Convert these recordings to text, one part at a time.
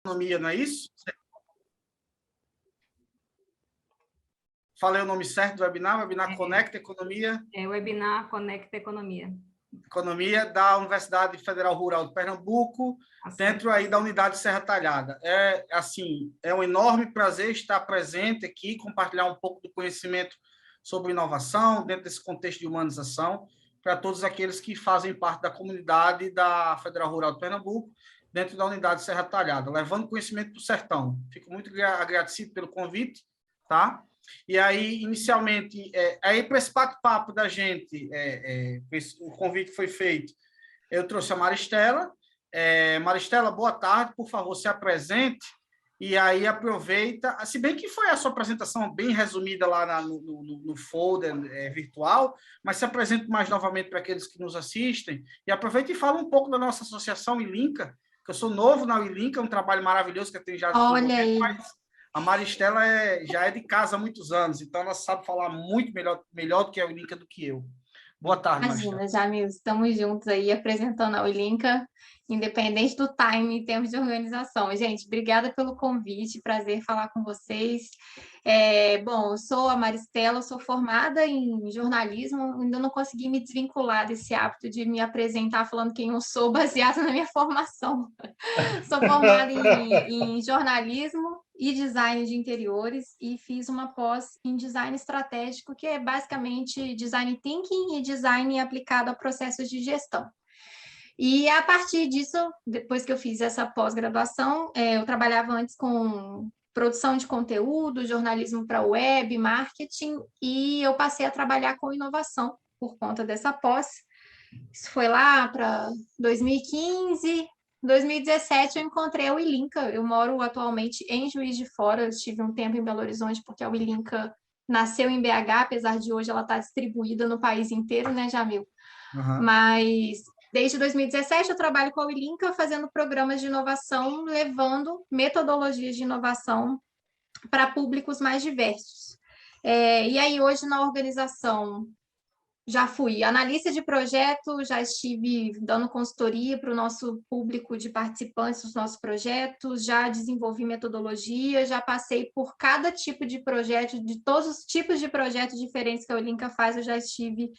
Economia, não é isso? Falei o nome certo do webinar? Webinar Conecta Economia. Webinar Conecta Economia. Economia da Universidade Federal Rural de Pernambuco, dentro aí da unidade Serra Talhada. É um enorme prazer estar presente aqui, compartilhar um pouco do conhecimento sobre inovação, dentro desse contexto de humanização, para todos aqueles que fazem parte da comunidade da Federal Rural de Pernambuco, dentro da unidade Serra Talhada, levando conhecimento para o sertão. Fico muito agradecido pelo convite, tá? E aí, inicialmente, aí para esse bate-papo da gente, o convite foi feito, eu trouxe a Maristela. Maristela, boa tarde, por favor, se apresente, e aí aproveita, se bem que foi a sua apresentação bem resumida lá no folder virtual, mas se apresente mais novamente para aqueles que nos assistem, e aproveita e fala um pouco da nossa associação ILINCA, que eu sou novo na ILINCA, é um trabalho maravilhoso que eu tenho já Olha aí. a Maristela já é de casa há muitos anos, então ela sabe falar muito melhor do que a ILINCA do que eu. Boa tarde, Imagina, Maristela. Jamil, estamos juntos aí apresentando a Ulinca, independente do time em termos de organização. Gente, obrigada pelo convite, prazer falar com vocês. Bom, eu sou a Maristela, sou formada em jornalismo, ainda não consegui me desvincular desse hábito de me apresentar falando quem eu sou, baseado na minha formação. Sou formada em jornalismo e design de interiores e fiz uma pós em design estratégico, que é basicamente design thinking e design aplicado a processos de gestão. E a partir disso, depois que eu fiz essa pós-graduação, eu trabalhava antes com produção de conteúdo, jornalismo para web, marketing, e eu passei a trabalhar com inovação por conta dessa pós. Isso foi lá para 2015, 2017 eu encontrei a Ulinca. Eu moro atualmente em Juiz de Fora, eu estive um tempo em Belo Horizonte, porque a Ulinca nasceu em BH, apesar de hoje ela estar distribuída no país inteiro, né, Jamil? Uhum. Mas desde 2017 eu trabalho com a Ulinca, fazendo programas de inovação, levando metodologias de inovação para públicos mais diversos. E aí hoje na organização já fui analista de projeto, já estive dando consultoria para o nosso público de participantes dos nossos projetos, já desenvolvi metodologia, já passei por cada tipo de projeto, de todos os tipos de projetos diferentes que a Ulinca faz, eu já estive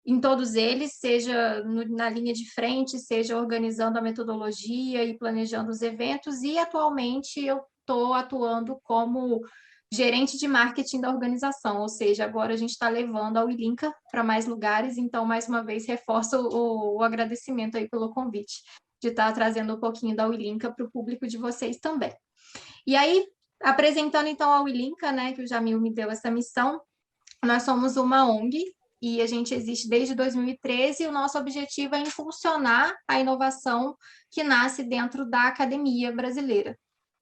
em todos eles, seja na linha de frente, seja organizando a metodologia e planejando os eventos, e atualmente eu estou atuando como gerente de marketing da organização, ou seja, agora a gente está levando a Ulinca para mais lugares, então, mais uma vez, reforço o agradecimento aí pelo convite, de estar trazendo um pouquinho da Ulinca para o público de vocês também. E aí, apresentando então a Ulinca, né, que o Jamil me deu essa missão, nós somos uma ONG, e a gente existe desde 2013, e o nosso objetivo é impulsionar a inovação que nasce dentro da academia brasileira.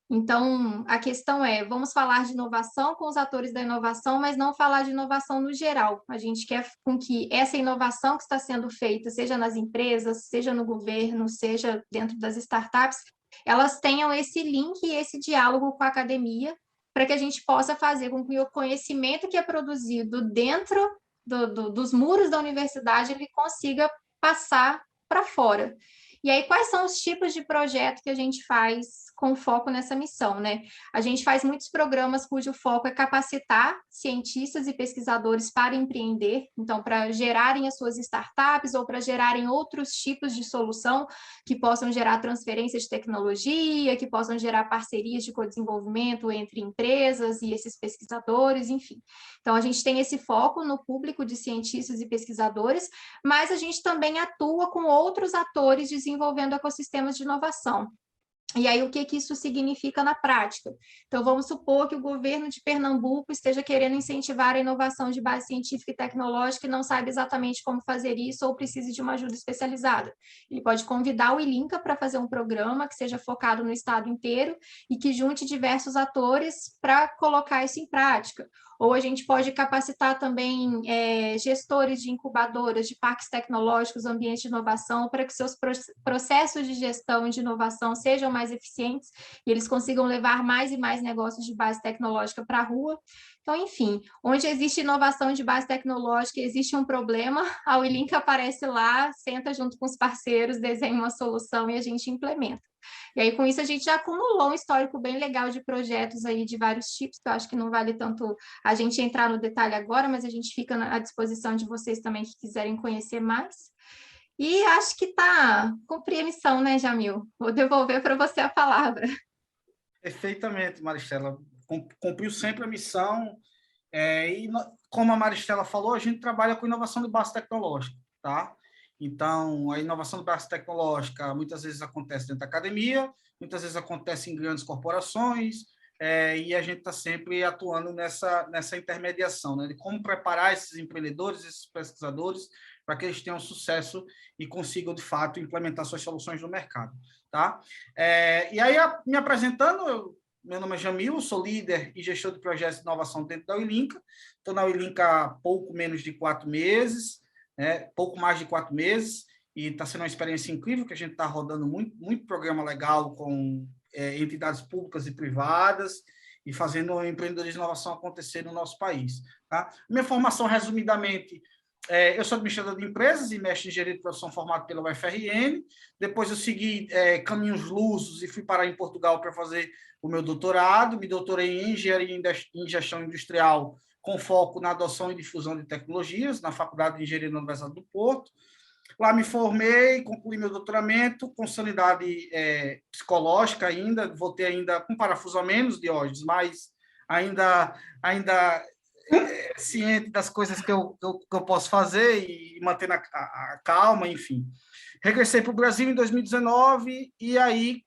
Então, a questão é, vamos falar de inovação com os atores da inovação, mas não falar de inovação no geral. A gente quer com que essa inovação que está sendo feita, seja nas empresas, seja no governo, seja dentro das startups, elas tenham esse link e esse diálogo com a academia, para que a gente possa fazer com que o conhecimento que é produzido dentro dos muros da universidade, ele consiga passar para fora. E aí, quais são os tipos de projeto que a gente faz com foco nessa missão, né? A gente faz muitos programas cujo foco é capacitar cientistas e pesquisadores para empreender, então, para gerarem as suas startups ou para gerarem outros tipos de solução que possam gerar transferência de tecnologia, que possam gerar parcerias de co-desenvolvimento entre empresas e esses pesquisadores, enfim. Então, a gente tem esse foco no público de cientistas e pesquisadores, mas a gente também atua com outros atores desenvolvendo ecossistemas de inovação. E aí, o que isso significa na prática? Então, vamos supor que o governo de Pernambuco esteja querendo incentivar a inovação de base científica e tecnológica e não sabe exatamente como fazer isso ou precise de uma ajuda especializada. Ele pode convidar o ILINCA para fazer um programa que seja focado no estado inteiro e que junte diversos atores para colocar isso em prática. Ou a gente pode capacitar também gestores de incubadoras, de parques tecnológicos, ambientes de inovação, para que seus processos de gestão e de inovação sejam mais mais eficientes e eles consigam levar mais e mais negócios de base tecnológica para a rua. Então, enfim, onde existe inovação de base tecnológica, existe um problema, a Uilink aparece lá, senta junto com os parceiros, desenha uma solução e a gente implementa. E aí, com isso, a gente já acumulou um histórico bem legal de projetos aí de vários tipos, que eu acho que não vale tanto a gente entrar no detalhe agora, mas a gente fica à disposição de vocês também que quiserem conhecer mais. E acho que cumpri a missão, né, Jamil? Vou devolver para você a palavra. Perfeitamente, Maristela. Cumpriu sempre a missão. Como a Maristela falou, a gente trabalha com inovação de base tecnológica, tá? Então, a inovação de base tecnológica muitas vezes acontece dentro da academia, muitas vezes acontece em grandes corporações, e a gente está sempre atuando nessa intermediação, né? De como preparar esses empreendedores, esses pesquisadores, para que eles tenham sucesso e consigam, de fato, implementar suas soluções no mercado, tá? E aí, me apresentando, meu nome é Jamil, sou líder e gestor de projetos de inovação dentro da Uilink. Estou na Uilink há pouco menos de 4 meses, pouco mais de 4 meses, e está sendo uma experiência incrível, que a gente está rodando muito programa legal com entidades públicas e privadas, e fazendo o empreendedorismo de inovação acontecer no nosso país. Tá? Minha formação, resumidamente, eu sou administrador de empresas e mestre em engenharia de produção formado pela UFRN. Depois eu segui caminhos lusos e fui parar em Portugal para fazer o meu doutorado. Me doutorei em engenharia em gestão industrial com foco na adoção e difusão de tecnologias na Faculdade de Engenharia da Universidade do Porto. Lá me formei, concluí meu doutoramento com sanidade psicológica ainda, voltei ainda com parafuso a menos, Diógenes, mas ainda ciente das coisas que eu posso fazer e mantendo a calma, enfim. Regressei para o Brasil em 2019 e aí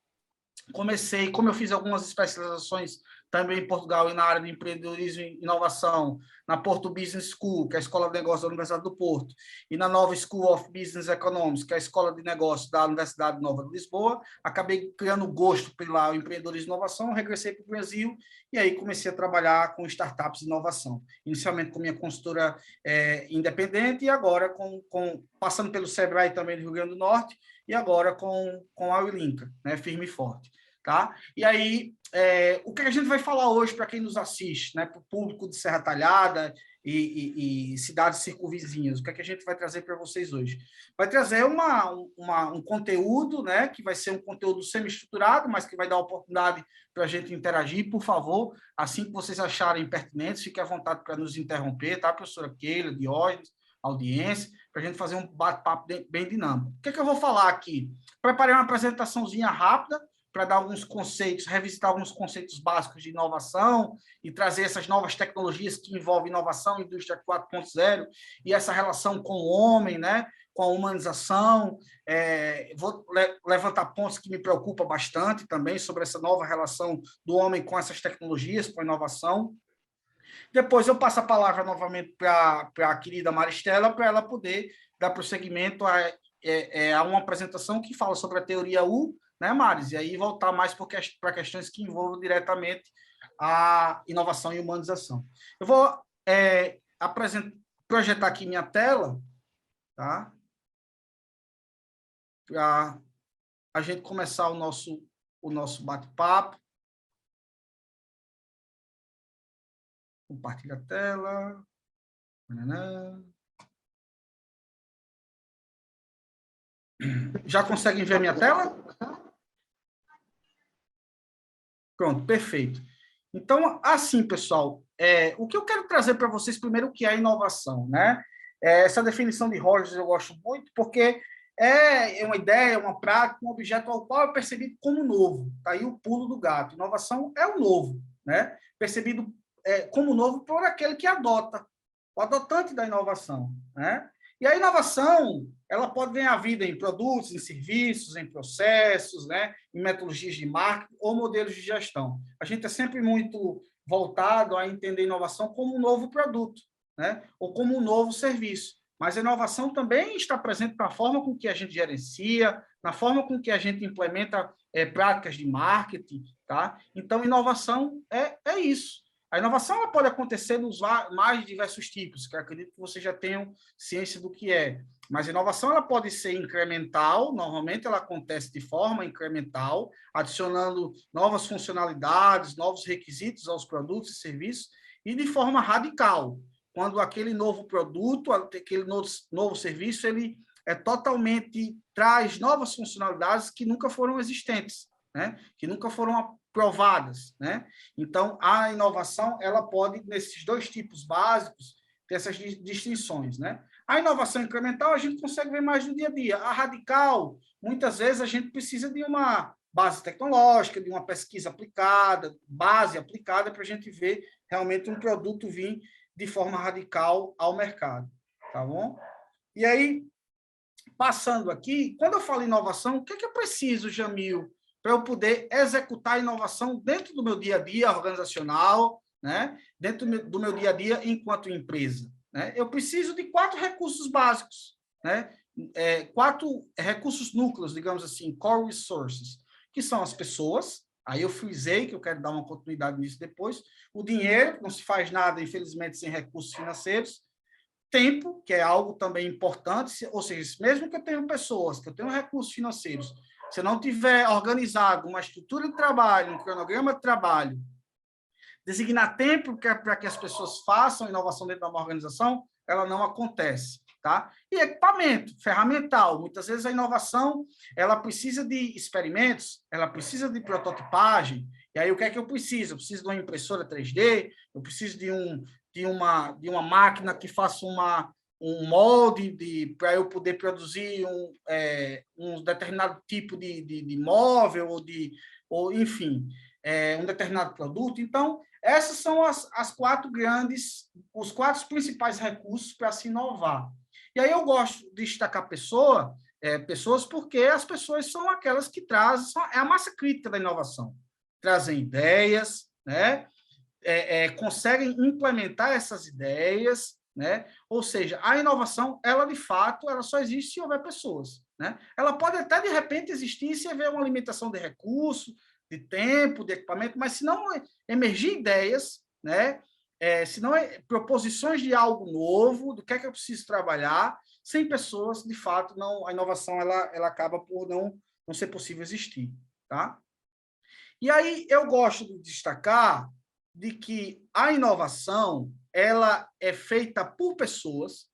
comecei, como eu fiz algumas especializações também em Portugal e na área de empreendedorismo e inovação, na Porto Business School, que é a Escola de Negócios da Universidade do Porto, e na Nova School of Business Economics, que é a Escola de Negócios da Universidade Nova de Lisboa, acabei criando gosto pelo empreendedorismo e inovação, regressei para o Brasil e aí comecei a trabalhar com startups de inovação, inicialmente com minha consultora independente e agora passando pelo Sebrae também do Rio Grande do Norte e agora com a Uilink, né, firme e forte. Tá? E aí, o que a gente vai falar hoje para quem nos assiste, né, para o público de Serra Talhada e cidades circunvizinhas, o que a gente vai trazer para vocês hoje? Vai trazer um conteúdo, né, que vai ser um conteúdo semi-estruturado, mas que vai dar oportunidade para a gente interagir. Por favor, assim que vocês acharem pertinentes, fiquem à vontade para nos interromper, tá, professora Keila, Diógenes, audiência, para a gente fazer um bate-papo bem dinâmico. O que eu vou falar aqui? Preparei uma apresentaçãozinha rápida, para dar alguns conceitos, revisitar alguns conceitos básicos de inovação e trazer essas novas tecnologias que envolvem inovação, indústria 4.0 e essa relação com o homem, né, com a humanização. Vou levantar pontos que me preocupam bastante também sobre essa nova relação do homem com essas tecnologias, com a inovação. Depois eu passo a palavra novamente para a querida Maristela, para ela poder dar prosseguimento a uma apresentação que fala sobre a teoria U, né, Maris? E aí voltar mais para questões que envolvam diretamente a inovação e humanização. Eu vou projetar aqui minha tela, tá? Para a gente começar o nosso bate-papo. Compartilha a tela. Já conseguem ver a minha tela? Pronto, perfeito. Então, assim, pessoal, o que eu quero trazer para vocês primeiro, o que é inovação, né? Essa definição de Rogers eu gosto muito, porque é uma ideia, uma prática, um objeto ao qual é percebido como novo. Está aí o pulo do gato. Inovação é o novo, né? Percebido como novo por aquele que adota, o adotante da inovação, né? E a inovação, ela pode ganhar vida em produtos, em serviços, em processos, né? Em metodologias de marketing ou modelos de gestão. A gente é sempre muito voltado a entender inovação como um novo produto, né? Ou como um novo serviço. Mas a inovação também está presente na forma com que a gente gerencia, na forma com que a gente implementa práticas de marketing, tá? Então, inovação é isso. A inovação ela pode acontecer nos mais diversos tipos, que eu acredito que vocês já tenham ciência do que é. Mas a inovação ela pode ser incremental, normalmente ela acontece de forma incremental, adicionando novas funcionalidades, novos requisitos aos produtos e serviços, e de forma radical, quando aquele novo produto, aquele novo serviço, ele totalmente traz novas funcionalidades que nunca foram existentes, né? Que nunca foram aprovadas, né? Então, a inovação ela pode, nesses dois tipos básicos, ter essas distinções, né? A inovação incremental a gente consegue ver mais no dia a dia. A radical, muitas vezes a gente precisa de uma base tecnológica, de uma pesquisa aplicada, base aplicada, para a gente ver realmente um produto vir de forma radical ao mercado, tá bom? E aí, passando aqui, quando eu falo inovação, o que é que eu preciso, Jamil, para eu poder executar a inovação dentro do meu dia a dia organizacional, né? Dentro do meu dia a dia enquanto empresa, né? Eu preciso de 4 recursos básicos, né? 4 recursos núcleos, digamos assim, core resources, que são as pessoas. Aí eu frisei que eu quero dar uma continuidade nisso depois. O dinheiro, não se faz nada, infelizmente, sem recursos financeiros. Tempo, que é algo também importante, ou seja, mesmo que eu tenha pessoas, que eu tenha recursos financeiros, se eu não tiver organizado uma estrutura de trabalho, um cronograma de trabalho, designar tempo para que as pessoas façam inovação dentro de uma organização, ela não acontece, tá? E equipamento, ferramental. Muitas vezes a inovação, ela precisa de experimentos, ela precisa de prototipagem. E aí o que é que eu preciso? Eu preciso de uma impressora 3D, eu preciso de uma máquina que faça um molde para eu poder produzir um determinado tipo de móvel, ou enfim, um determinado produto. Então, essas são os 4 principais recursos para se inovar. E aí eu gosto de destacar pessoas, porque as pessoas são aquelas que trazem, é a massa crítica da inovação. Trazem ideias, né? Conseguem implementar essas ideias, né? Ou seja, a inovação, ela de fato, ela só existe se houver pessoas, né? Ela pode até de repente existir se houver uma limitação de recurso, de tempo, de equipamento, mas se não emergir ideias, né? Se não proposições de algo novo, do que é que eu preciso trabalhar, sem pessoas, de fato, não, a inovação ela acaba por não ser possível existir, tá? E aí eu gosto de destacar de que a inovação ela é feita por pessoas,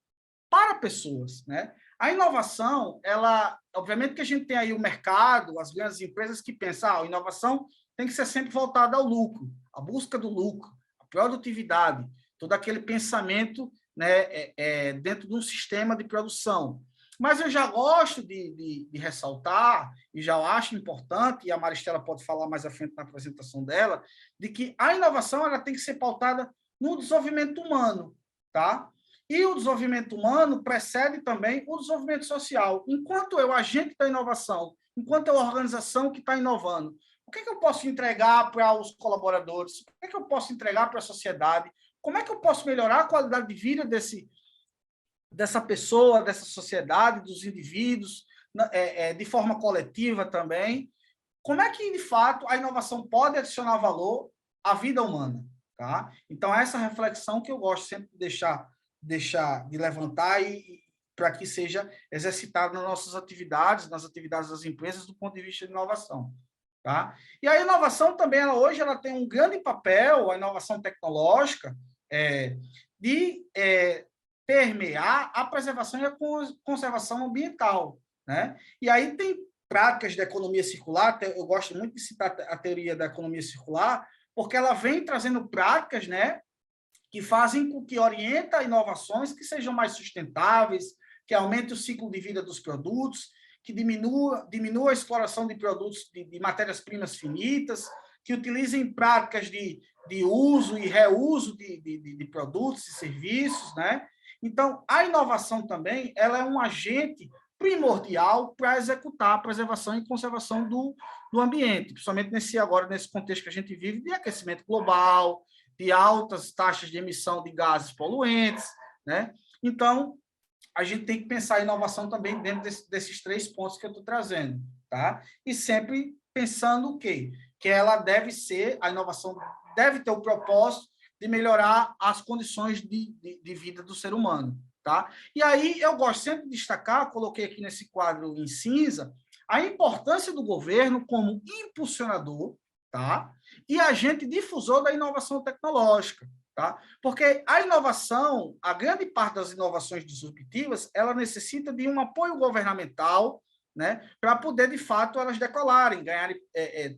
para pessoas, né? A inovação, ela, obviamente que a gente tem aí o mercado, as grandes empresas que pensam, a inovação tem que ser sempre voltada ao lucro, à busca do lucro, à produtividade, todo aquele pensamento, né, dentro de um sistema de produção. Mas eu já gosto de ressaltar, e já acho importante, e a Maristela pode falar mais à frente na apresentação dela, de que a inovação ela tem que ser pautada no desenvolvimento humano, tá? E o desenvolvimento humano precede também o desenvolvimento social. Enquanto eu, agente da inovação, enquanto eu, organização que está inovando, o que é que eu posso entregar para os colaboradores? O que é que eu posso entregar para a sociedade? Como é que eu posso melhorar a qualidade de vida dessa pessoa, dessa sociedade, dos indivíduos, de forma coletiva também? Como é que, de fato, a inovação pode adicionar valor à vida humana? Tá? Então, essa reflexão que eu gosto sempre de deixar de levantar e para que seja exercitado nas nossas atividades, nas atividades das empresas, do ponto de vista de inovação. Tá? E a inovação também, hoje, ela tem um grande papel, a inovação tecnológica, de permear a preservação e a conservação ambiental. Né? E aí tem práticas de economia circular, eu gosto muito de citar a teoria da economia circular, porque ela vem trazendo práticas, né, que fazem com que orienta inovações que sejam mais sustentáveis, que aumente o ciclo de vida dos produtos, que diminua a exploração de produtos de matérias-primas finitas, que utilizem práticas de uso e reuso de produtos e serviços, né? Então, a inovação também ela é um agente primordial para executar a preservação e conservação do ambiente, principalmente nesse contexto que a gente vive de aquecimento global, de altas taxas de emissão de gases poluentes, né? Então, a gente tem que pensar a inovação também dentro desses 3 pontos que eu estou trazendo, tá? E sempre pensando o quê? Que ela deve ser, a inovação deve ter o propósito de melhorar as condições de vida do ser humano. Tá? E aí eu gosto sempre de destacar, coloquei aqui nesse quadro em cinza, a importância do governo como impulsionador, tá? E agente difusor da inovação tecnológica. Tá? Porque a inovação, a grande parte das inovações disruptivas, ela necessita de um apoio governamental, né, para poder, de fato, elas decolarem, ganharem,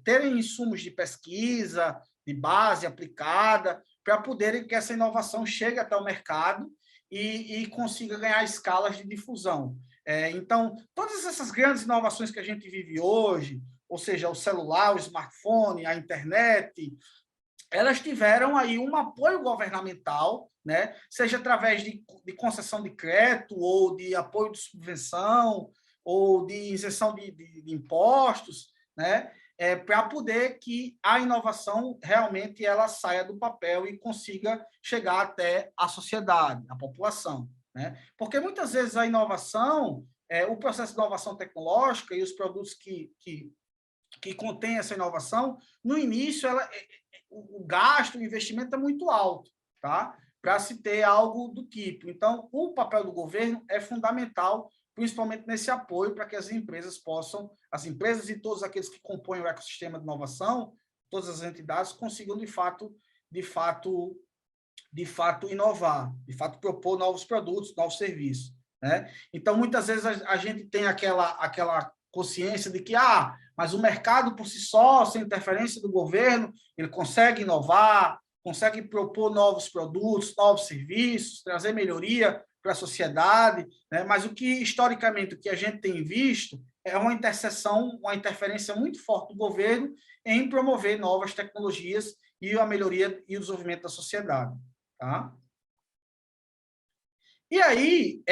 terem insumos de pesquisa, de base aplicada, para poderem que essa inovação chegue até o mercado e consiga ganhar escalas de difusão. Então, todas essas grandes inovações que a gente vive hoje, ou seja, o celular, o smartphone, a internet, elas tiveram aí um apoio governamental, né? Seja através de concessão de crédito, ou de apoio de subvenção, ou de isenção de impostos, né? Para poder que a inovação realmente ela saia do papel e consiga chegar até a sociedade, a população. Né? Porque muitas vezes a inovação, o processo de inovação tecnológica e os produtos que contêm essa inovação, no início o gasto, o investimento é muito alto, tá? Para se ter algo do tipo. Então, o papel do governo é fundamental, principalmente nesse apoio para que as empresas e todos aqueles que compõem o ecossistema de inovação, todas as entidades consigam de fato inovar, de fato propor novos produtos, novos serviços, né? Então, muitas vezes a gente tem aquela consciência de que, mas o mercado por si só, sem interferência do governo, ele consegue inovar, consegue propor novos produtos, novos serviços, trazer melhoria para a sociedade, né? Mas historicamente, o que a gente tem visto é uma interferência muito forte do governo em promover novas tecnologias e a melhoria e o desenvolvimento da sociedade. Tá? E aí,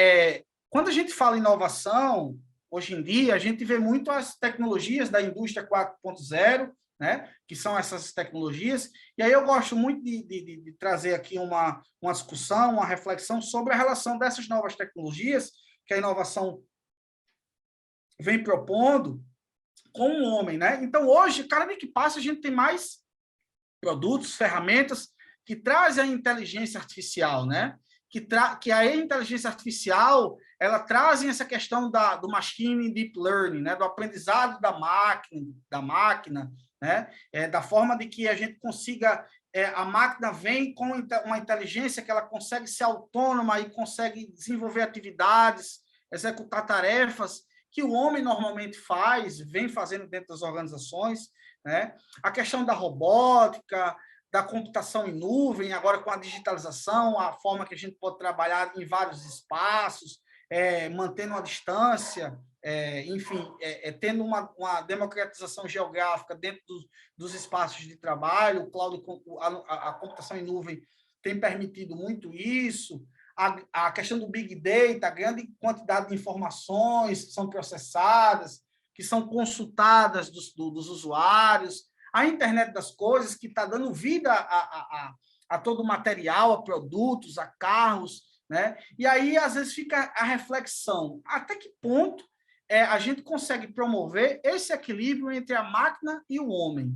quando a gente fala em inovação, hoje em dia, a gente vê muito as tecnologias da indústria 4.0, né, que são essas tecnologias, e aí eu gosto muito de trazer aqui uma discussão, uma reflexão sobre a relação dessas novas tecnologias que a inovação vem propondo com o homem. Né? Então, hoje, cada dia que passa, a gente tem mais produtos, ferramentas que trazem a inteligência artificial, né? Que a inteligência artificial ela traz essa questão do machine deep learning, né? Do aprendizado da máquina, né? Da forma de que a gente consiga a máquina vem com uma inteligência que ela consegue ser autônoma e consegue desenvolver atividades, executar tarefas que o homem normalmente vem fazendo dentro das organizações, né? A questão da robótica, da computação em nuvem, agora com a digitalização, a forma que a gente pode trabalhar em vários espaços, mantendo uma distância, enfim, tendo uma democratização geográfica dentro dos espaços de trabalho, o cloud, a computação em nuvem tem permitido muito isso, a questão do Big Data, a grande quantidade de informações que são processadas, que são consultadas dos usuários, a internet das coisas, que está dando vida a todo o material, a produtos, a carros, né? E aí, às vezes, fica a reflexão, até que ponto a gente consegue promover esse equilíbrio entre a máquina e o homem?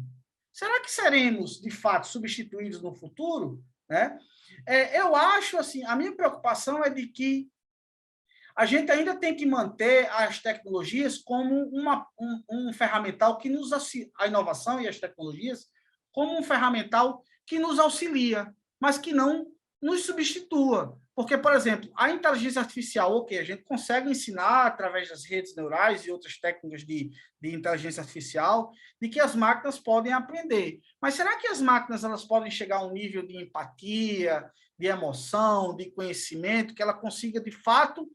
Será que seremos, de fato, substituídos no futuro? Né? Eu acho, assim, a minha preocupação é de que a gente ainda tem que manter as tecnologias como um ferramental que nos auxilia, a inovação e as tecnologias como um ferramental que nos auxilia, mas que não nos substitua. Porque, por exemplo, a inteligência artificial, a gente consegue ensinar através das redes neurais e outras técnicas de inteligência artificial de que as máquinas podem aprender. Mas será que as máquinas elas podem chegar a um nível de empatia, de emoção, de conhecimento, que ela consiga, de fato,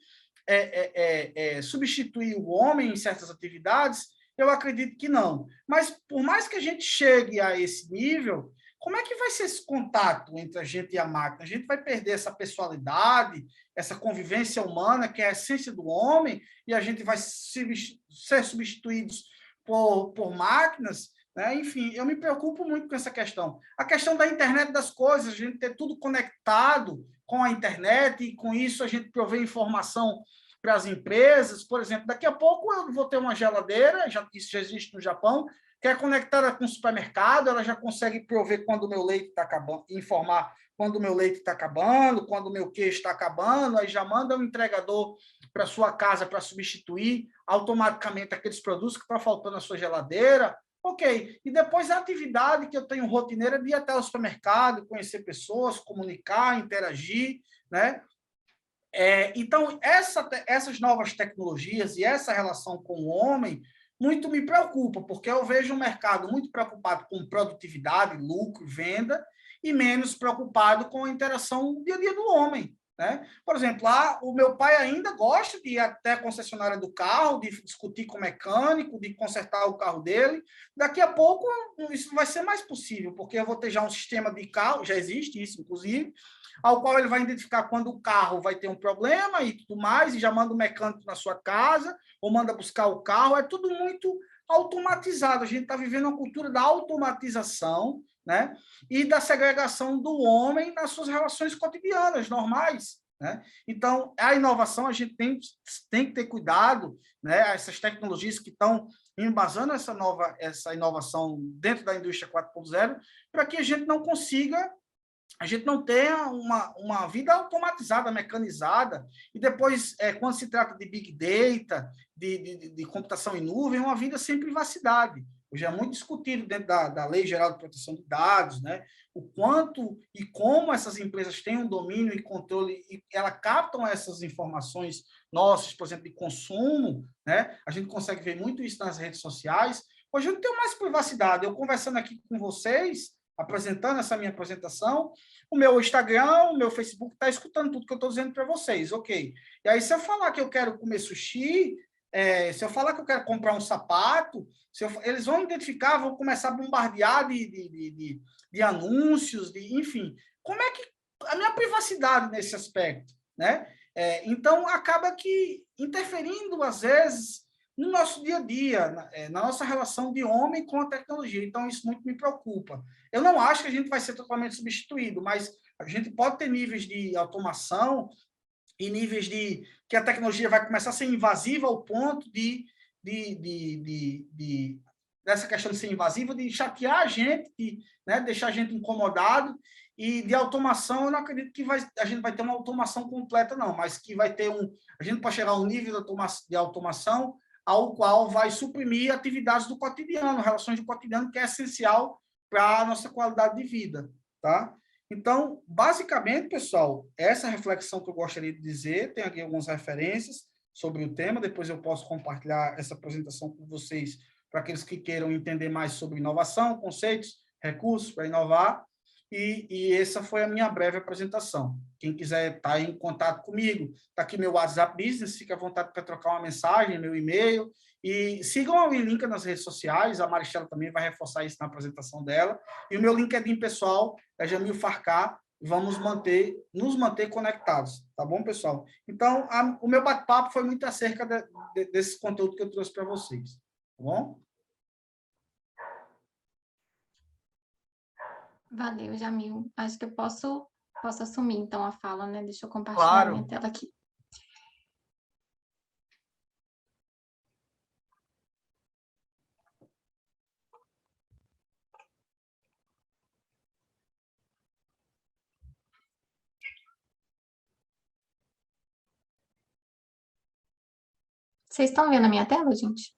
substituir o homem em certas atividades? Eu acredito que não. Mas, por mais que a gente chegue a esse nível, como é que vai ser esse contato entre a gente e a máquina? A gente vai perder essa pessoalidade, essa convivência humana, que é a essência do homem, e a gente vai ser substituídos por máquinas? Né? Enfim, eu me preocupo muito com essa questão. A questão da internet das coisas, a gente ter tudo conectado com a internet, e com isso a gente prover informação para as empresas. Por exemplo, daqui a pouco eu vou ter uma geladeira, isso já existe no Japão, que é conectada com o supermercado, ela já consegue prover quando o meu leite está acabando, informar quando o meu leite está acabando, quando o meu queijo está acabando, aí já manda um entregador para sua casa para substituir automaticamente aqueles produtos que estão faltando na sua geladeira. Ok. E depois a atividade que eu tenho rotineira de ir até o supermercado, conhecer pessoas, comunicar, interagir, né? Então, essas novas tecnologias e essa relação com o homem muito me preocupa, porque eu vejo um mercado muito preocupado com produtividade, lucro, venda, e menos preocupado com a interação do dia a dia do homem. Né? Por exemplo, lá o meu pai ainda gosta de ir até a concessionária do carro, de discutir com o mecânico, de consertar o carro dele. Daqui a pouco isso vai ser mais possível, porque eu vou ter já um sistema de carro, já existe isso, inclusive, ao qual ele vai identificar quando o carro vai ter um problema e tudo mais, e já manda o mecânico na sua casa, ou manda buscar o carro. É tudo muito automatizado. A gente está vivendo uma cultura da automatização, né? E da segregação do homem nas suas relações cotidianas, normais. Né? Então, a inovação, a gente tem que ter cuidado, né? Essas tecnologias que estão embasando essa inovação dentro da indústria 4.0, para que a gente não tenha uma vida automatizada, mecanizada, e depois, quando se trata de Big Data, de computação em nuvem, uma vida sem privacidade. Hoje é muito discutido dentro da Lei Geral de Proteção de Dados, né? O quanto e como essas empresas têm um domínio e controle, e elas captam essas informações nossas, por exemplo, de consumo, né? A gente consegue ver muito isso nas redes sociais. Hoje eu não tenho mais privacidade. Eu conversando aqui com vocês, apresentando essa minha apresentação, o meu Instagram, o meu Facebook está escutando tudo que eu estou dizendo para vocês, ok. E aí, se eu falar que eu quero comer sushi, se eu falar que eu quero comprar um sapato, eles vão identificar, vão começar a bombardear de anúncios, enfim. Como é que a minha privacidade nesse aspecto, né? Então, acaba que interferindo, às vezes, no nosso dia a dia, na nossa relação de homem com a tecnologia. Então, isso muito me preocupa. Eu não acho que a gente vai ser totalmente substituído, mas a gente pode ter níveis de automação e níveis de que a tecnologia vai começar a ser invasiva ao ponto dessa questão de ser invasiva, de chatear a gente, né, deixar a gente incomodado. E de automação, eu não acredito que a gente vai ter uma automação completa, não, mas que vai ter a gente pode chegar a um nível de automação ao qual vai suprimir atividades do cotidiano, relações do cotidiano, que é essencial para a nossa qualidade de vida, tá? Então, basicamente, pessoal, essa reflexão que eu gostaria de dizer, tem aqui algumas referências sobre o tema, depois eu posso compartilhar essa apresentação com vocês, para aqueles que queiram entender mais sobre inovação, conceitos, recursos para inovar, e essa foi a minha breve apresentação. Quem quiser estar em contato comigo, está aqui meu WhatsApp Business, fica à vontade para trocar uma mensagem, meu e-mail, e sigam o link nas redes sociais, a Maristela também vai reforçar isso na apresentação dela, e o meu LinkedIn pessoal é Jamil Farcar. Vamos nos manter conectados, tá bom, pessoal? Então, o meu bate-papo foi muito acerca desse conteúdo que eu trouxe para vocês, tá bom? Valeu, Jamil. Acho que eu posso assumir, então, a fala, né? Deixa eu compartilhar minha tela aqui. Vocês estão vendo a minha tela, gente?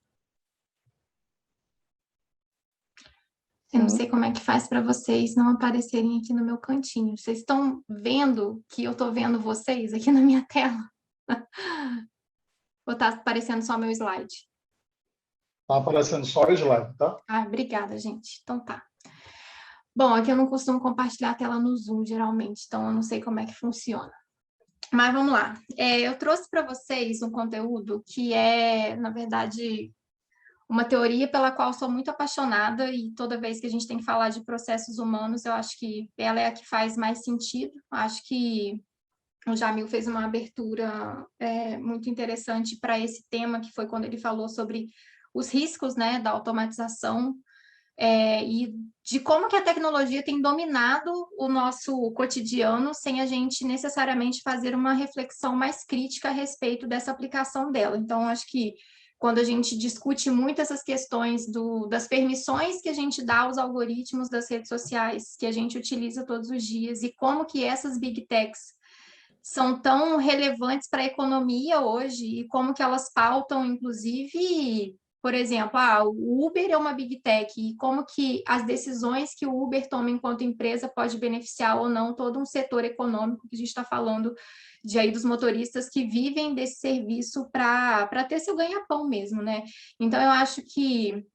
Eu não sei como é que faz para vocês não aparecerem aqui no meu cantinho. Vocês estão vendo que eu estou vendo vocês aqui na minha tela? Ou está aparecendo só meu slide? Está aparecendo só o slide, tá? Obrigada, gente. Então tá. Bom, aqui eu não costumo compartilhar a tela no Zoom, geralmente, então eu não sei como é que funciona. Mas vamos lá. Eu trouxe para vocês um conteúdo que é, na verdade, uma teoria pela qual sou muito apaixonada, e toda vez que a gente tem que falar de processos humanos, eu acho que ela é a que faz mais sentido. Acho que o Jamil fez uma abertura muito interessante para esse tema, que foi quando ele falou sobre os riscos, né, da automatização, e de como que a tecnologia tem dominado o nosso cotidiano sem a gente necessariamente fazer uma reflexão mais crítica a respeito dessa aplicação dela. Então, acho que quando a gente discute muito essas questões das permissões que a gente dá aos algoritmos das redes sociais, que a gente utiliza todos os dias, e como que essas big techs são tão relevantes para a economia hoje, e como que elas pautam, inclusive, por exemplo, o Uber é uma big tech, e como que as decisões que o Uber toma enquanto empresa pode beneficiar ou não todo um setor econômico que a gente está falando aí dos motoristas que vivem desse serviço para ter seu ganha-pão mesmo, né? Então, eu acho que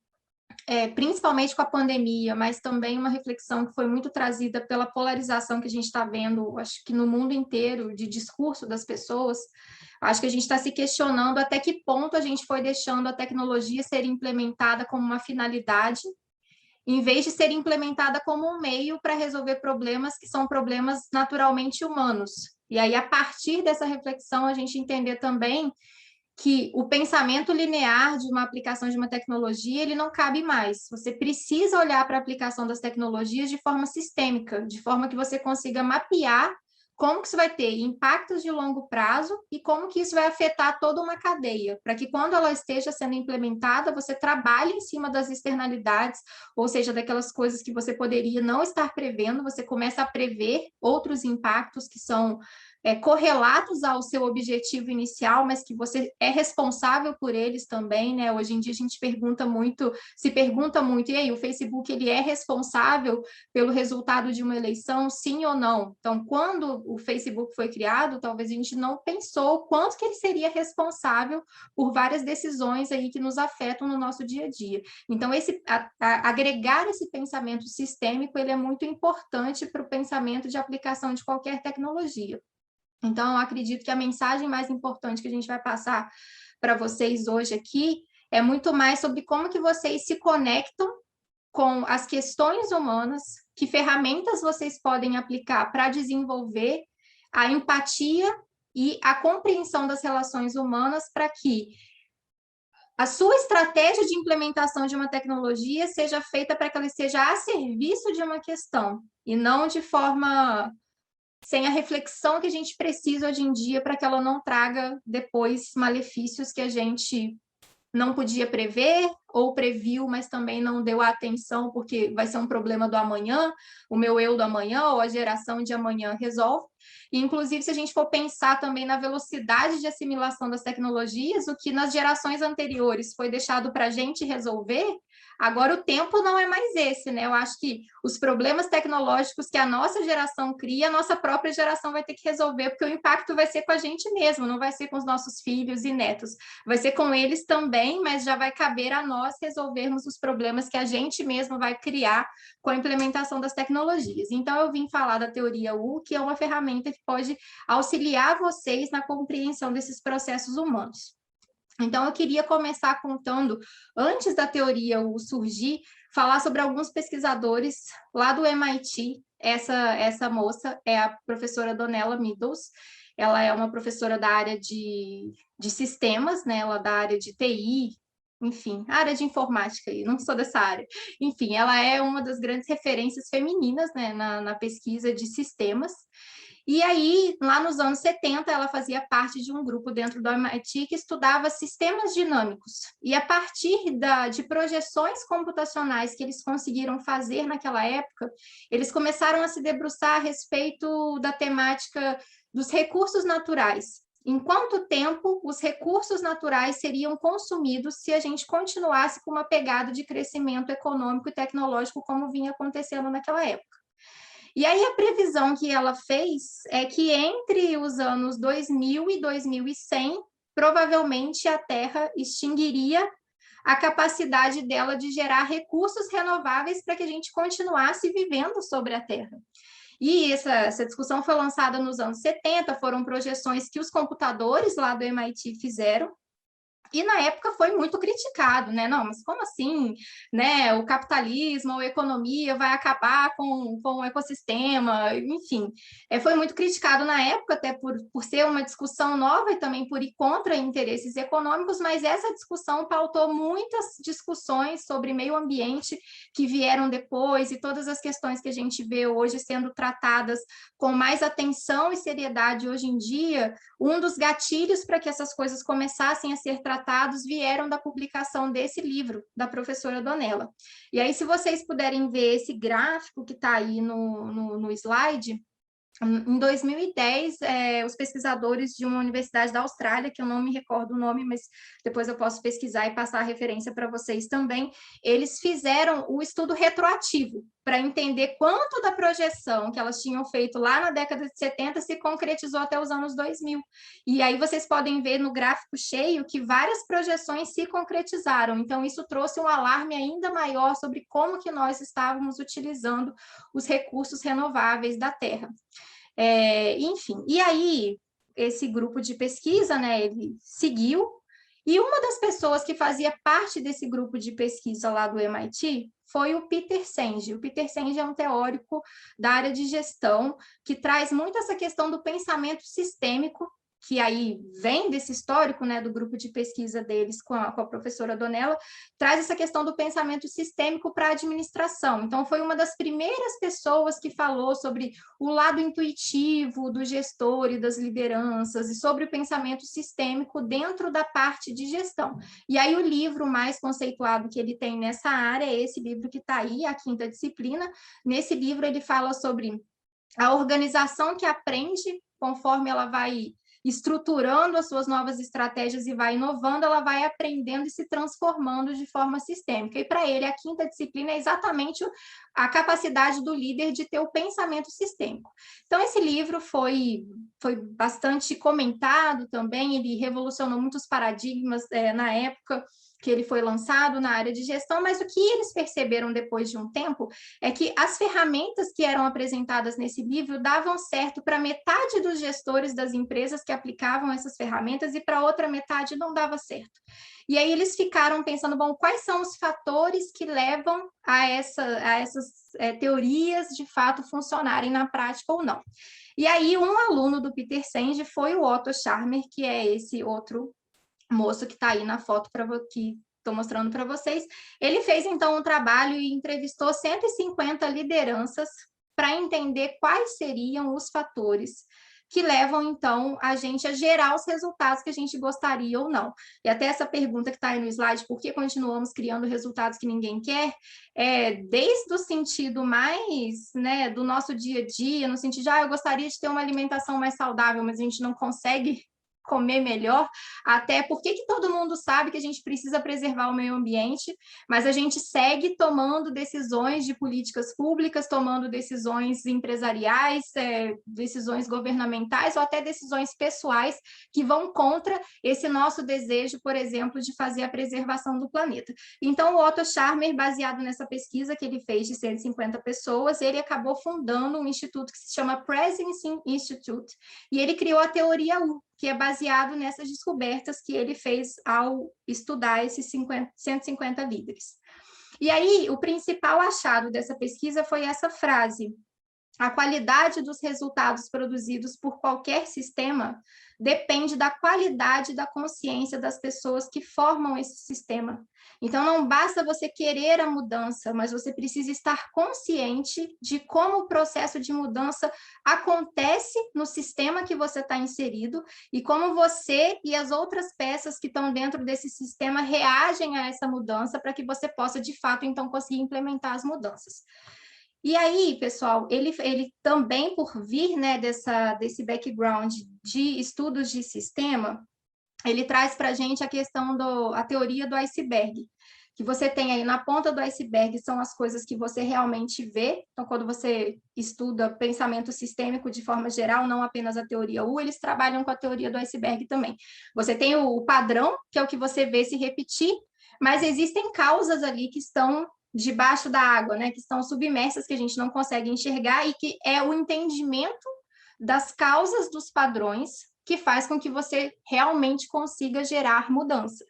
principalmente com a pandemia, mas também uma reflexão que foi muito trazida pela polarização que a gente está vendo, acho que no mundo inteiro, de discurso das pessoas, acho que a gente está se questionando até que ponto a gente foi deixando a tecnologia ser implementada como uma finalidade, em vez de ser implementada como um meio para resolver problemas que são problemas naturalmente humanos. E aí, a partir dessa reflexão, a gente entender também que o pensamento linear de uma aplicação de uma tecnologia, ele não cabe mais. Você precisa olhar para a aplicação das tecnologias de forma sistêmica, de forma que você consiga mapear como que isso vai ter impactos de longo prazo e como que isso vai afetar toda uma cadeia, para que quando ela esteja sendo implementada, você trabalhe em cima das externalidades, ou seja, daquelas coisas que você poderia não estar prevendo, você começa a prever outros impactos que são correlatos ao seu objetivo inicial, mas que você é responsável por eles também, né? Hoje em dia a gente se pergunta muito, e aí, o Facebook, ele é responsável pelo resultado de uma eleição, sim ou não? Então, quando o Facebook foi criado, talvez a gente não pensou o quanto que ele seria responsável por várias decisões aí que nos afetam no nosso dia a dia. Então, agregar esse pensamento sistêmico, ele é muito importante para o pensamento de aplicação de qualquer tecnologia. Então, eu acredito que a mensagem mais importante que a gente vai passar para vocês hoje aqui é muito mais sobre como que vocês se conectam com as questões humanas, que ferramentas vocês podem aplicar para desenvolver a empatia e a compreensão das relações humanas para que a sua estratégia de implementação de uma tecnologia seja feita para que ela esteja a serviço de uma questão, e não de forma sem a reflexão que a gente precisa hoje em dia para que ela não traga depois malefícios que a gente não podia prever ou previu, mas também não deu a atenção porque vai ser um problema do amanhã, o meu eu do amanhã ou a geração de amanhã resolve. E, inclusive, se a gente for pensar também na velocidade de assimilação das tecnologias, o que nas gerações anteriores foi deixado para a gente resolver, agora o tempo não é mais esse, né? Eu acho que os problemas tecnológicos que a nossa geração cria, a nossa própria geração vai ter que resolver, porque o impacto vai ser com a gente mesmo, não vai ser com os nossos filhos e netos. Vai ser com eles também, mas já vai caber a nós resolvermos os problemas que a gente mesmo vai criar com a implementação das tecnologias. Então, eu vim falar da teoria U, que é uma ferramenta que pode auxiliar vocês na compreensão desses processos humanos. Então, eu queria começar contando, antes da teoria U surgir, falar sobre alguns pesquisadores lá do MIT. Essa moça é a professora Donella Meadows. Ela é uma professora da área de sistemas, né? Ela é da área de TI, enfim, área de informática, não sou dessa área. Enfim, ela é uma das grandes referências femininas, né, na pesquisa de sistemas. E aí, lá nos anos 70, ela fazia parte de um grupo dentro do MIT que estudava sistemas dinâmicos. E a partir de projeções computacionais que eles conseguiram fazer naquela época, eles começaram a se debruçar a respeito da temática dos recursos naturais. Em quanto tempo os recursos naturais seriam consumidos se a gente continuasse com uma pegada de crescimento econômico e tecnológico como vinha acontecendo naquela época? E aí a previsão que ela fez é que entre os anos 2000 e 2100, provavelmente a Terra extinguiria a capacidade dela de gerar recursos renováveis para que a gente continuasse vivendo sobre a Terra. E essa discussão foi lançada nos anos 70, foram projeções que os computadores lá do MIT fizeram, e na época foi muito criticado, né? Não, mas como assim, né? O capitalismo, a economia vai acabar com o ecossistema, enfim. Foi muito criticado na época, até por ser uma discussão nova e também por ir contra interesses econômicos, mas essa discussão pautou muitas discussões sobre meio ambiente que vieram depois e todas as questões que a gente vê hoje sendo tratadas com mais atenção e seriedade hoje em dia. Um dos gatilhos para que essas coisas começassem a ser tratadas tratados vieram da publicação desse livro, da professora Donella. E aí, se vocês puderem ver esse gráfico que está aí no slide, em 2010, os pesquisadores de uma universidade da Austrália, que eu não me recordo o nome, mas depois eu posso pesquisar e passar a referência para vocês também, eles fizeram o estudo retroativo para entender quanto da projeção que elas tinham feito lá na década de 70 se concretizou até os anos 2000. E aí vocês podem ver no gráfico cheio que várias projeções se concretizaram. Então, isso trouxe um alarme ainda maior sobre como que nós estávamos utilizando os recursos renováveis da Terra. Enfim, e aí esse grupo de pesquisa, né, ele seguiu, e uma das pessoas que fazia parte desse grupo de pesquisa lá do MIT foi o Peter Senge. O Peter Senge é um teórico da área de gestão que traz muito essa questão do pensamento sistêmico, que aí vem desse histórico, né, do grupo de pesquisa deles com a professora Donella, traz essa questão do pensamento sistêmico para a administração. Então, foi uma das primeiras pessoas que falou sobre o lado intuitivo do gestor e das lideranças, e sobre o pensamento sistêmico dentro da parte de gestão. E aí, o livro mais conceituado que ele tem nessa área é esse livro que está aí, A Quinta Disciplina. Nesse livro, ele fala sobre a organização que aprende conforme ela vai estruturando as suas novas estratégias e vai inovando, ela vai aprendendo e se transformando de forma sistêmica. E para ele, a quinta disciplina é exatamente a capacidade do líder de ter o pensamento sistêmico. Então, esse livro foi bastante comentado também, ele revolucionou muitos paradigmas na época que ele foi lançado na área de gestão, mas o que eles perceberam depois de um tempo é que as ferramentas que eram apresentadas nesse livro davam certo para metade dos gestores das empresas que aplicavam essas ferramentas e para outra metade não dava certo. E aí eles ficaram pensando, bom, quais são os fatores que levam a essas teorias de fato funcionarem na prática ou não. E aí um aluno do Peter Senge foi o Otto Scharmer, que é esse outro moço que está aí na foto que estou mostrando para vocês. Ele fez, então, um trabalho e entrevistou 150 lideranças para entender quais seriam os fatores que levam, então, a gente a gerar os resultados que a gente gostaria ou não. E até essa pergunta que está aí no slide, por que continuamos criando resultados que ninguém quer? Desde o sentido mais, né, do nosso dia a dia, no sentido de, eu gostaria de ter uma alimentação mais saudável, mas a gente não consegue comer melhor, até porque que todo mundo sabe que a gente precisa preservar o meio ambiente, mas a gente segue tomando decisões de políticas públicas, tomando decisões empresariais, decisões governamentais ou até decisões pessoais que vão contra esse nosso desejo, por exemplo, de fazer a preservação do planeta. Então, o Otto Scharmer, baseado nessa pesquisa que ele fez de 150 pessoas, ele acabou fundando um instituto que se chama Presence Institute, e ele criou a teoria U, que é baseado nessas descobertas que ele fez ao estudar esses 150 líderes. E aí, o principal achado dessa pesquisa foi essa frase: a qualidade dos resultados produzidos por qualquer sistema depende da qualidade da consciência das pessoas que formam esse sistema. Então, não basta você querer a mudança, mas você precisa estar consciente de como o processo de mudança acontece no sistema que você está inserido e como você e as outras peças que estão dentro desse sistema reagem a essa mudança para que você possa, de fato, então, conseguir implementar as mudanças. E aí, pessoal, ele também, por vir, né, desse background de estudos de sistema, ele traz para a gente a questão a teoria do iceberg, que você tem aí na ponta do iceberg são as coisas que você realmente vê. Então, quando você estuda pensamento sistêmico de forma geral, não apenas a teoria U, eles trabalham com a teoria do iceberg também. Você tem o padrão, que é o que você vê se repetir, mas existem causas ali que estão debaixo da água, né, que estão submersas, que a gente não consegue enxergar, e que é o entendimento das causas dos padrões que faz com que você realmente consiga gerar mudança.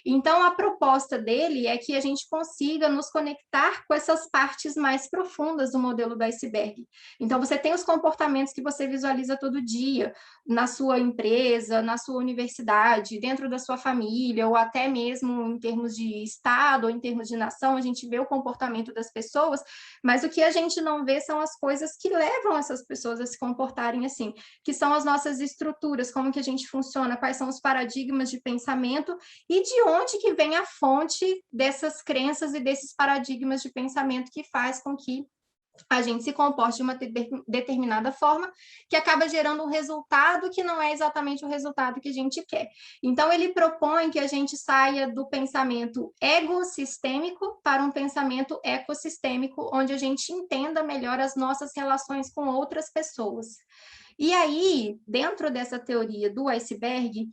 Então, a proposta dele é que a gente consiga nos conectar com essas partes mais profundas do modelo do iceberg. Então, você tem os comportamentos que você visualiza todo dia, na sua empresa, na sua universidade, dentro da sua família, ou até mesmo em termos de Estado, ou em termos de nação, a gente vê o comportamento das pessoas, mas o que a gente não vê são as coisas que levam essas pessoas a se comportarem assim, que são as nossas estruturas, como que a gente funciona, quais são os paradigmas de pensamento e de onde que vem a fonte dessas crenças e desses paradigmas de pensamento que faz com que a gente se comporte de uma determinada forma, que acaba gerando um resultado que não é exatamente o resultado que a gente quer. Então, ele propõe que a gente saia do pensamento egossistêmico para um pensamento ecossistêmico, onde a gente entenda melhor as nossas relações com outras pessoas. E aí, dentro dessa teoria do iceberg,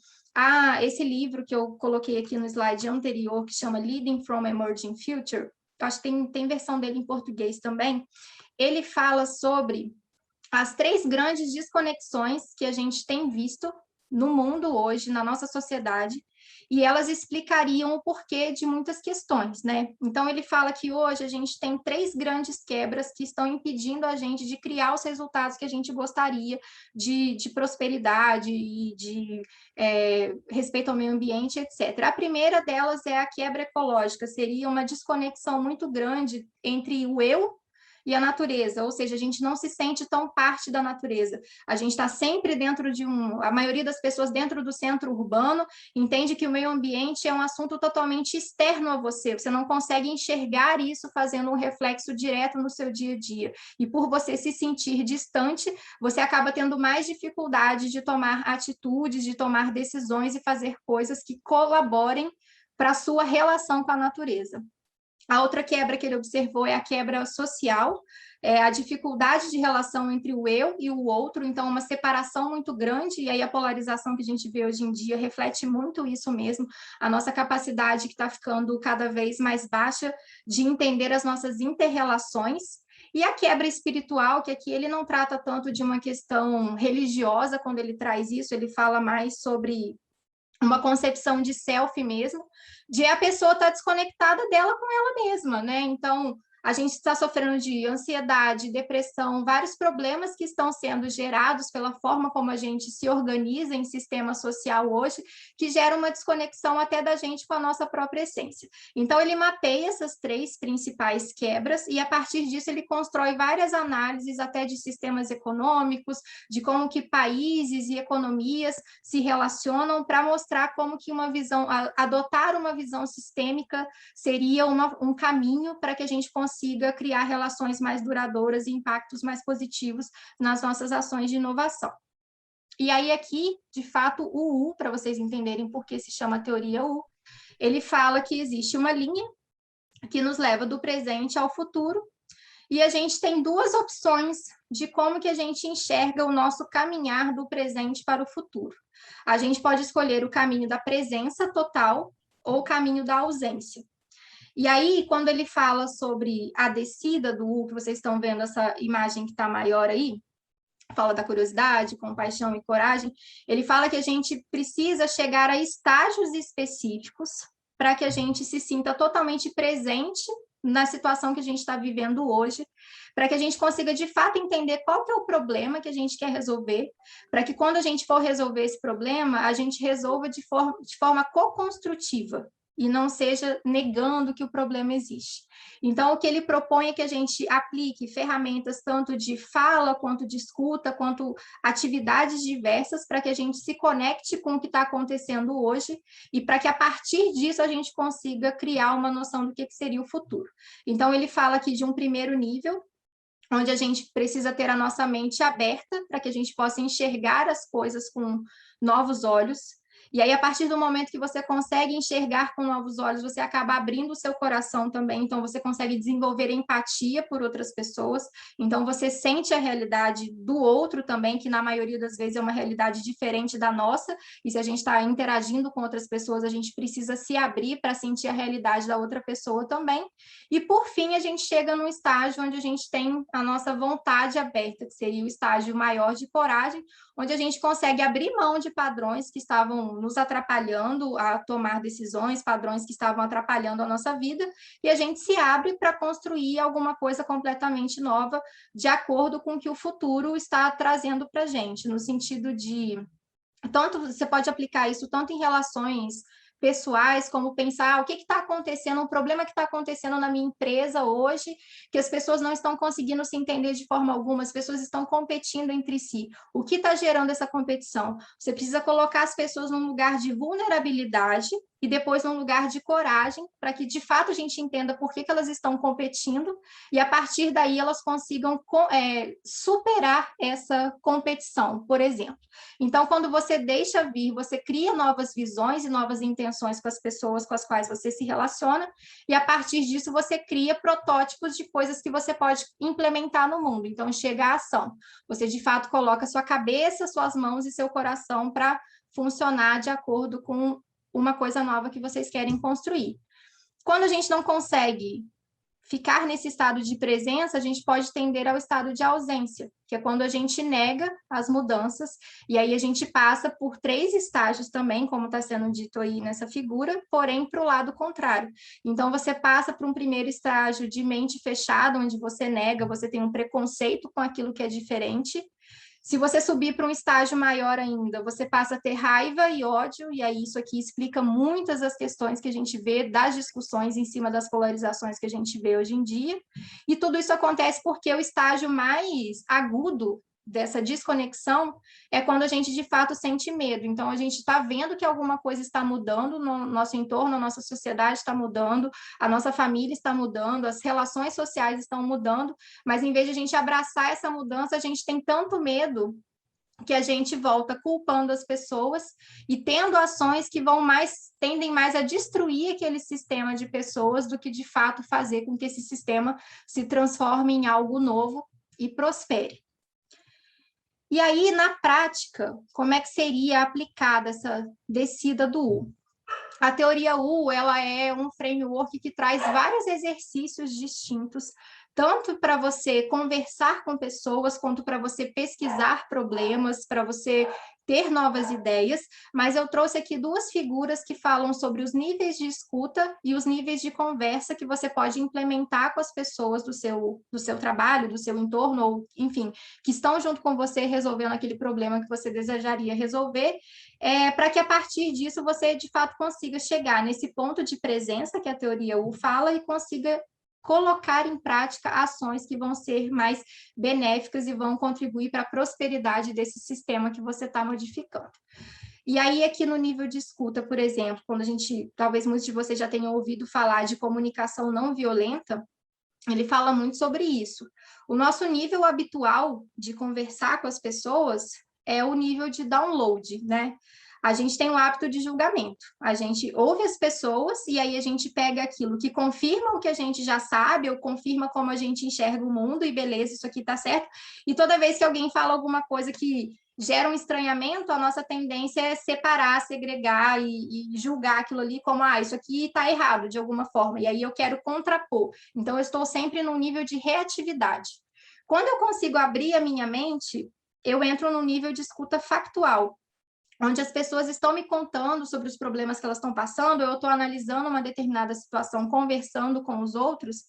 esse livro que eu coloquei aqui no slide anterior, que chama Leading from Emerging Future, acho que tem versão dele em português também, ele fala sobre as 3 grandes desconexões que a gente tem visto no mundo hoje, na nossa sociedade, e elas explicariam o porquê de muitas questões, né? Então, ele fala que hoje a gente tem 3 grandes quebras que estão impedindo a gente de criar os resultados que a gente gostaria, de prosperidade e de respeito ao meio ambiente, etc. A primeira delas é a quebra ecológica, seria uma desconexão muito grande entre o eu e a natureza, ou seja, a gente não se sente tão parte da natureza. A gente está sempre dentro de a maioria das pessoas dentro do centro urbano, entende que o meio ambiente é um assunto totalmente externo a você não consegue enxergar isso fazendo um reflexo direto no seu dia a dia. E por você se sentir distante, você acaba tendo mais dificuldade de tomar atitudes, de tomar decisões e fazer coisas que colaborem para a sua relação com a natureza. A outra quebra que ele observou é a quebra social, a dificuldade de relação entre o eu e o outro, então uma separação muito grande, e aí a polarização que a gente vê hoje em dia reflete muito isso mesmo, a nossa capacidade que está ficando cada vez mais baixa de entender as nossas inter-relações, e a quebra espiritual, que aqui ele não trata tanto de uma questão religiosa, quando ele traz isso, ele fala mais sobre uma concepção de self mesmo, de a pessoa estar desconectada dela com ela mesma, né? Então, a gente está sofrendo de ansiedade, depressão, vários problemas que estão sendo gerados pela forma como a gente se organiza em sistema social hoje, que gera uma desconexão até da gente com a nossa própria essência. Então, ele mapeia essas 3 principais quebras e, a partir disso, ele constrói várias análises até de sistemas econômicos, de como que países e economias se relacionam para mostrar como que adotar uma visão sistêmica seria um caminho para que a gente consiga criar relações mais duradouras e impactos mais positivos nas nossas ações de inovação. E aí aqui, de fato, o U, para vocês entenderem por que se chama teoria U, ele fala que existe uma linha que nos leva do presente ao futuro, e a gente tem 2 opções de como que a gente enxerga o nosso caminhar do presente para o futuro. A gente pode escolher o caminho da presença total ou o caminho da ausência. E aí, quando ele fala sobre a descida do U, que vocês estão vendo essa imagem que está maior aí, fala da curiosidade, compaixão e coragem, ele fala que a gente precisa chegar a estágios específicos para que a gente se sinta totalmente presente na situação que a gente está vivendo hoje, para que a gente consiga, de fato, entender qual que é o problema que a gente quer resolver, para que quando a gente for resolver esse problema, a gente resolva de forma co-construtiva, e não seja negando que o problema existe. Então, o que ele propõe é que a gente aplique ferramentas tanto de fala, quanto de escuta, quanto atividades diversas para que a gente se conecte com o que está acontecendo hoje e para que, a partir disso, a gente consiga criar uma noção do que seria o futuro. Então, ele fala aqui de um primeiro nível, onde a gente precisa ter a nossa mente aberta para que a gente possa enxergar as coisas com novos olhos. E aí, a partir do momento que você consegue enxergar com novos olhos, você acaba abrindo o seu coração também, então você consegue desenvolver empatia por outras pessoas, então você sente a realidade do outro também, que na maioria das vezes é uma realidade diferente da nossa, e se a gente está interagindo com outras pessoas, a gente precisa se abrir para sentir a realidade da outra pessoa também. E, por fim, a gente chega num estágio onde a gente tem a nossa vontade aberta, que seria o estágio maior de coragem, onde a gente consegue abrir mão de padrões que estavam nos atrapalhando a tomar decisões, padrões que estavam atrapalhando a nossa vida, e a gente se abre para construir alguma coisa completamente nova, de acordo com o que o futuro está trazendo para a gente, no sentido de... Tanto você pode aplicar isso tanto em relações pessoais, como pensar o que está acontecendo, um problema que está acontecendo na minha empresa hoje, que as pessoas não estão conseguindo se entender de forma alguma, as pessoas estão competindo entre si. O que está gerando essa competição? Você precisa colocar as pessoas num lugar de vulnerabilidade e depois num lugar de coragem, para que de fato a gente entenda por que elas estão competindo, e a partir daí elas consigam superar essa competição, por exemplo. Então, quando você deixa vir, você cria novas visões e novas intenções com as pessoas com as quais você se relaciona, e a partir disso você cria protótipos de coisas que você pode implementar no mundo. Então, chega a ação. Você, de fato, coloca sua cabeça, suas mãos e seu coração para funcionar de acordo com uma coisa nova que vocês querem construir. Quando a gente não consegue ficar nesse estado de presença, a gente pode tender ao estado de ausência, que é quando a gente nega as mudanças, e aí a gente passa por 3 estágios também, como está sendo dito aí nessa figura, porém para o lado contrário. Então, você passa por um primeiro estágio de mente fechada, onde você nega, você tem um preconceito com aquilo que é diferente. Se você subir para um estágio maior ainda, você passa a ter raiva e ódio, e aí isso aqui explica muitas das questões que a gente vê das discussões em cima das polarizações que a gente vê hoje em dia, e tudo isso acontece porque o estágio mais agudo dessa desconexão é quando a gente de fato sente medo. Então, a gente está vendo que alguma coisa está mudando no nosso entorno, a nossa sociedade está mudando, a nossa família está mudando, as relações sociais estão mudando, mas em vez de a gente abraçar essa mudança, a gente tem tanto medo que a gente volta culpando as pessoas e tendo ações que tendem mais a destruir aquele sistema de pessoas do que de fato fazer com que esse sistema se transforme em algo novo e prospere. E aí, na prática, como é que seria aplicada essa descida do U? A teoria U, ela é um framework que traz vários exercícios distintos, tanto para você conversar com pessoas, quanto para você pesquisar problemas, para você ter novas ideias, mas eu trouxe aqui 2 figuras que falam sobre os níveis de escuta e os níveis de conversa que você pode implementar com as pessoas do seu trabalho, do seu entorno, ou, enfim, que estão junto com você resolvendo aquele problema que você desejaria resolver, para que a partir disso você, de fato, consiga chegar nesse ponto de presença que a teoria U fala e consiga colocar em prática ações que vão ser mais benéficas e vão contribuir para a prosperidade desse sistema que você está modificando. E aí, aqui no nível de escuta, por exemplo, quando talvez muitos de vocês já tenham ouvido falar de comunicação não violenta, ele fala muito sobre isso. O nosso nível habitual de conversar com as pessoas é o nível de download, né? A gente tem um hábito de julgamento. A gente ouve as pessoas e aí a gente pega aquilo que confirma o que a gente já sabe ou confirma como a gente enxerga o mundo e beleza, isso aqui tá certo. E toda vez que alguém fala alguma coisa que gera um estranhamento, a nossa tendência é separar, segregar e julgar aquilo ali como, isso aqui tá errado de alguma forma. E aí eu quero contrapor. Então, eu estou sempre num nível de reatividade. Quando eu consigo abrir a minha mente, eu entro num nível de escuta factual, onde as pessoas estão me contando sobre os problemas que elas estão passando, eu estou analisando uma determinada situação, conversando com os outros,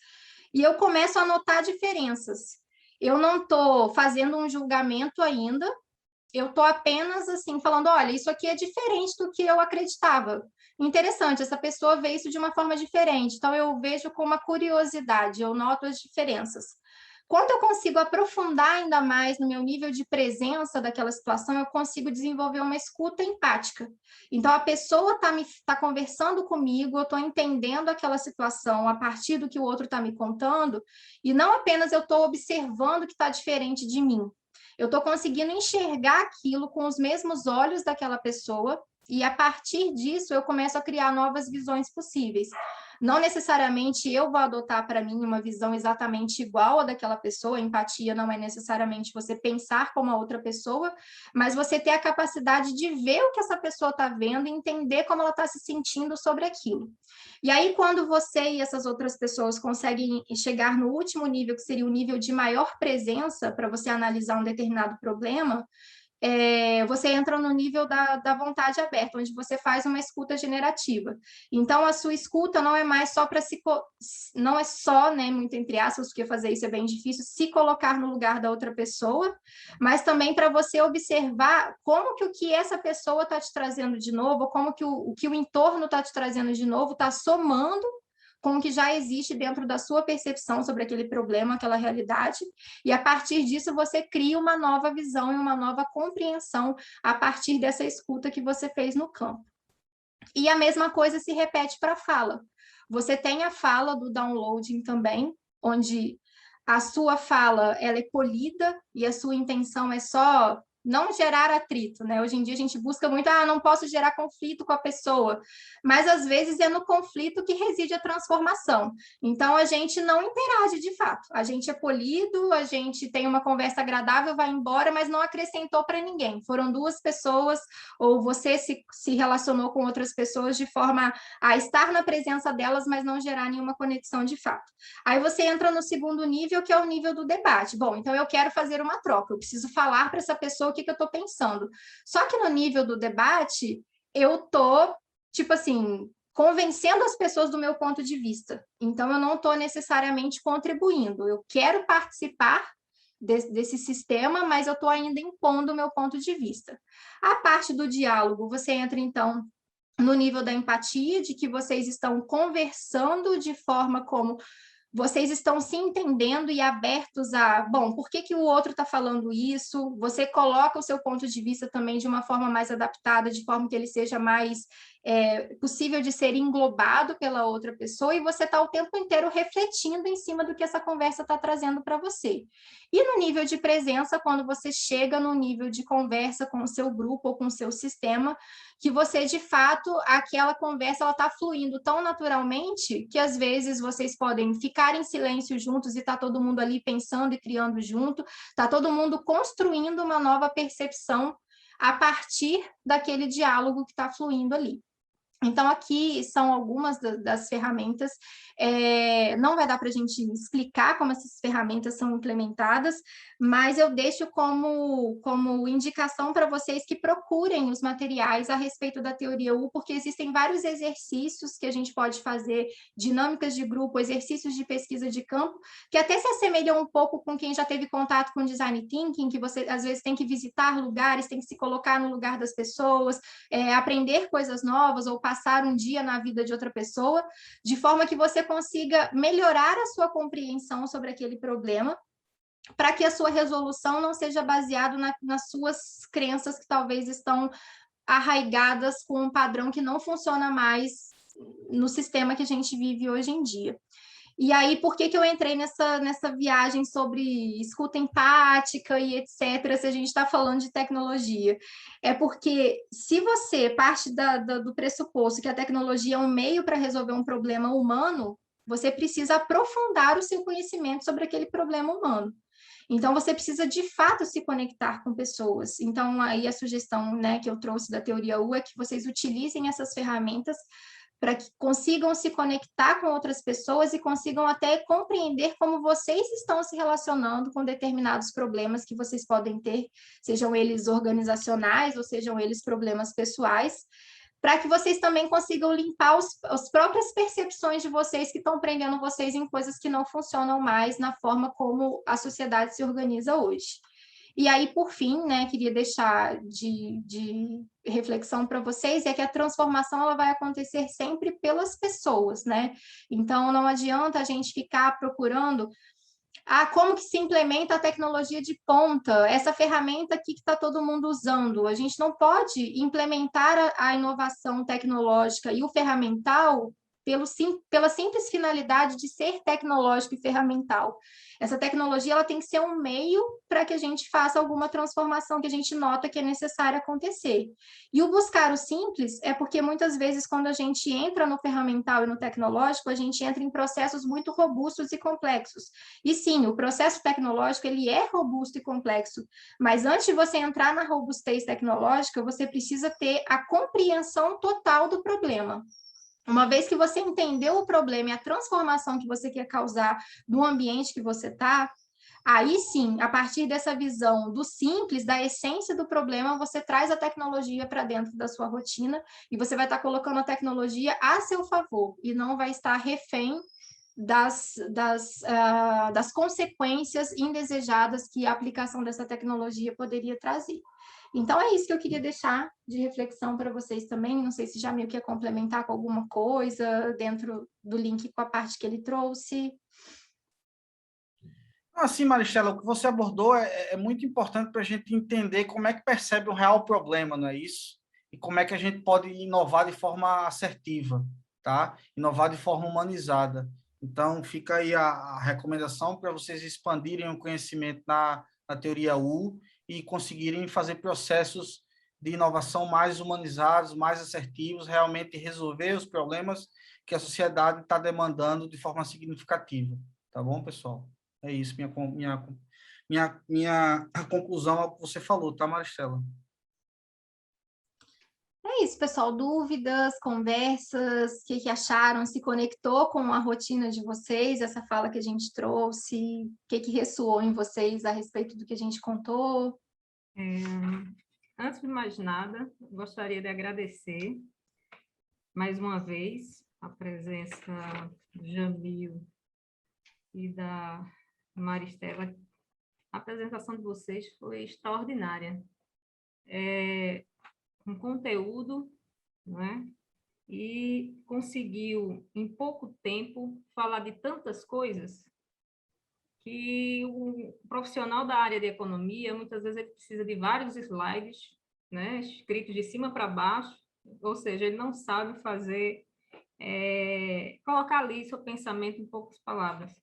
e eu começo a notar diferenças. Eu não estou fazendo um julgamento ainda, eu estou apenas assim, falando, olha, isso aqui é diferente do que eu acreditava. Interessante, essa pessoa vê isso de uma forma diferente, então eu vejo com uma curiosidade, eu noto as diferenças. Quando eu consigo aprofundar ainda mais no meu nível de presença daquela situação, eu consigo desenvolver uma escuta empática. Então, a pessoa está conversando comigo, eu estou entendendo aquela situação a partir do que o outro está me contando, e não apenas eu estou observando que está diferente de mim. Eu estou conseguindo enxergar aquilo com os mesmos olhos daquela pessoa, e a partir disso eu começo a criar novas visões possíveis. Não necessariamente eu vou adotar para mim uma visão exatamente igual a daquela pessoa, empatia não é necessariamente você pensar como a outra pessoa, mas você ter a capacidade de ver o que essa pessoa está vendo e entender como ela está se sentindo sobre aquilo. E aí, quando você e essas outras pessoas conseguem chegar no último nível, que seria o nível de maior presença para você analisar um determinado problema, você entra no nível da vontade aberta, onde você faz uma escuta generativa. Então, a sua escuta não é mais só para não é só, né, muito entre aspas, porque fazer isso é bem difícil, se colocar no lugar da outra pessoa, mas também para você observar como que o que essa pessoa está te trazendo de novo, como que o que o entorno está te trazendo de novo, está somando com o que já existe dentro da sua percepção sobre aquele problema, aquela realidade, e a partir disso você cria uma nova visão e uma nova compreensão a partir dessa escuta que você fez no campo. E a mesma coisa se repete para a fala. Você tem a fala do downloading também, onde a sua fala ela é polida e a sua intenção é só não gerar atrito, né? Hoje em dia a gente busca muito, não posso gerar conflito com a pessoa, mas às vezes é no conflito que reside a transformação. Então a gente não interage de fato, a gente é polido, a gente tem uma conversa agradável, vai embora, mas não acrescentou para ninguém. Foram duas pessoas, ou você se relacionou com outras pessoas de forma a estar na presença delas, mas não gerar nenhuma conexão de fato. Aí você entra no segundo nível, que é o nível do debate. Bom, então eu quero fazer uma troca, eu preciso falar para essa pessoa o que eu estou pensando. Só que no nível do debate, eu estou, tipo assim, convencendo as pessoas do meu ponto de vista. Então, eu não estou necessariamente contribuindo. Eu quero participar desse sistema, mas eu estou ainda impondo o meu ponto de vista. A parte do diálogo, você entra, então, no nível da empatia, de que vocês estão conversando de forma como vocês estão se entendendo e abertos a, bom, por que o outro está falando isso? Você coloca o seu ponto de vista também de uma forma mais adaptada, de forma que ele seja mais possível de ser englobado pela outra pessoa, e você está o tempo inteiro refletindo em cima do que essa conversa está trazendo para você. E no nível de presença, quando você chega no nível de conversa com o seu grupo ou com o seu sistema, que você, de fato, aquela conversa ela está fluindo tão naturalmente que, às vezes, vocês podem ficar em silêncio juntos e está todo mundo ali pensando e criando junto, está todo mundo construindo uma nova percepção a partir daquele diálogo que está fluindo ali. Então, aqui são algumas das ferramentas. Não vai dar para a gente explicar como essas ferramentas são implementadas, mas eu deixo como indicação para vocês que procurem os materiais a respeito da teoria U, porque existem vários exercícios que a gente pode fazer, dinâmicas de grupo, exercícios de pesquisa de campo, que até se assemelham um pouco com quem já teve contato com Design Thinking, que você, às vezes, tem que visitar lugares, tem que se colocar no lugar das pessoas, aprender coisas novas ou passar um dia na vida de outra pessoa, de forma que você consiga melhorar a sua compreensão sobre aquele problema, para que a sua resolução não seja baseada nas suas crenças que talvez estão arraigadas com um padrão que não funciona mais no sistema que a gente vive hoje em dia. E aí, por que eu entrei nessa viagem sobre escuta empática e etc., se a gente está falando de tecnologia? É porque se você parte do pressuposto que a tecnologia é um meio para resolver um problema humano, você precisa aprofundar o seu conhecimento sobre aquele problema humano. Então, você precisa, de fato, se conectar com pessoas. Então, aí a sugestão, né, que eu trouxe da teoria U é que vocês utilizem essas ferramentas para que consigam se conectar com outras pessoas e consigam até compreender como vocês estão se relacionando com determinados problemas que vocês podem ter, sejam eles organizacionais ou sejam eles problemas pessoais, para que vocês também consigam limpar as próprias percepções de vocês que estão prendendo vocês em coisas que não funcionam mais na forma como a sociedade se organiza hoje. E aí, por fim, né, queria deixar de reflexão para vocês, é que a transformação ela vai acontecer sempre pelas pessoas, né? Então, não adianta a gente ficar procurando como que se implementa a tecnologia de ponta, essa ferramenta aqui que está todo mundo usando. A gente não pode implementar a inovação tecnológica e o ferramental pela simples finalidade de ser tecnológico e ferramental. Essa tecnologia ela tem que ser um meio para que a gente faça alguma transformação que a gente nota que é necessária acontecer. E o buscar o simples é porque muitas vezes quando a gente entra no ferramental e no tecnológico, a gente entra em processos muito robustos e complexos. E sim, o processo tecnológico ele é robusto e complexo, mas antes de você entrar na robustez tecnológica, você precisa ter a compreensão total do problema. Uma vez que você entendeu o problema e a transformação que você quer causar no ambiente que você está, Aí sim, a partir dessa visão do simples, da essência do problema, você traz a tecnologia para dentro da sua rotina e você vai estar colocando a tecnologia a seu favor e não vai estar refém das consequências indesejadas que a aplicação dessa tecnologia poderia trazer. Então, é isso que eu queria deixar de reflexão para vocês também. Não sei se já meio que ia complementar com alguma coisa dentro do link com a parte que ele trouxe. Assim, Maristela, o que você abordou é muito importante para a gente entender como é que percebe um real problema, não é isso? E como é que a gente pode inovar de forma assertiva, tá? Inovar de forma humanizada. Então, fica aí a recomendação para vocês expandirem o conhecimento na teoria U e conseguirem fazer processos de inovação mais humanizados, mais assertivos, realmente resolver os problemas que a sociedade está demandando de forma significativa. Tá bom, pessoal? É isso, minha conclusão ao que você falou, tá, Maristela? É isso, pessoal. Dúvidas, conversas, o que acharam? Se conectou com a rotina de vocês, essa fala que a gente trouxe? O que ressoou em vocês a respeito do que a gente contou? Antes de mais nada, gostaria de agradecer mais uma vez a presença do Jamil e da Maristela. A apresentação de vocês foi extraordinária. Um conteúdo, não é? E conseguiu, em pouco tempo, falar de tantas coisas que o profissional da área de economia, muitas vezes, ele precisa de vários slides, né, escritos de cima para baixo, ou seja, ele não sabe fazer, colocar ali seu pensamento em poucas palavras.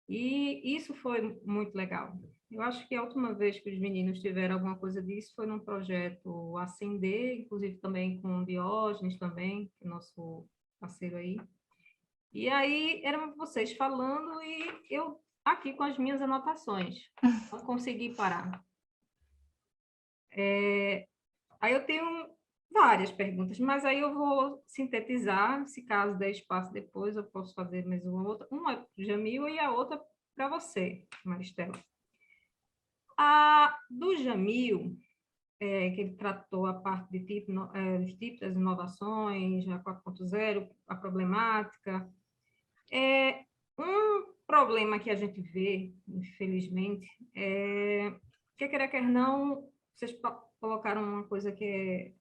E isso foi muito legal. Eu acho que a última vez que os meninos tiveram alguma coisa disso foi num projeto Ascender, inclusive também com o Diógenes também, que é nosso parceiro aí. E aí eram vocês falando e eu aqui com as minhas anotações. Não consegui parar. Aí eu tenho várias perguntas, mas aí eu vou sintetizar, se caso der espaço depois, eu posso fazer mais uma outra. Uma para o Jamil e a outra para você, Maristela. A do Jamil, que ele tratou a parte de dos tipos das inovações, a 4.0, a problemática. Um problema que a gente vê, infelizmente, que quer não, vocês colocaram uma coisa que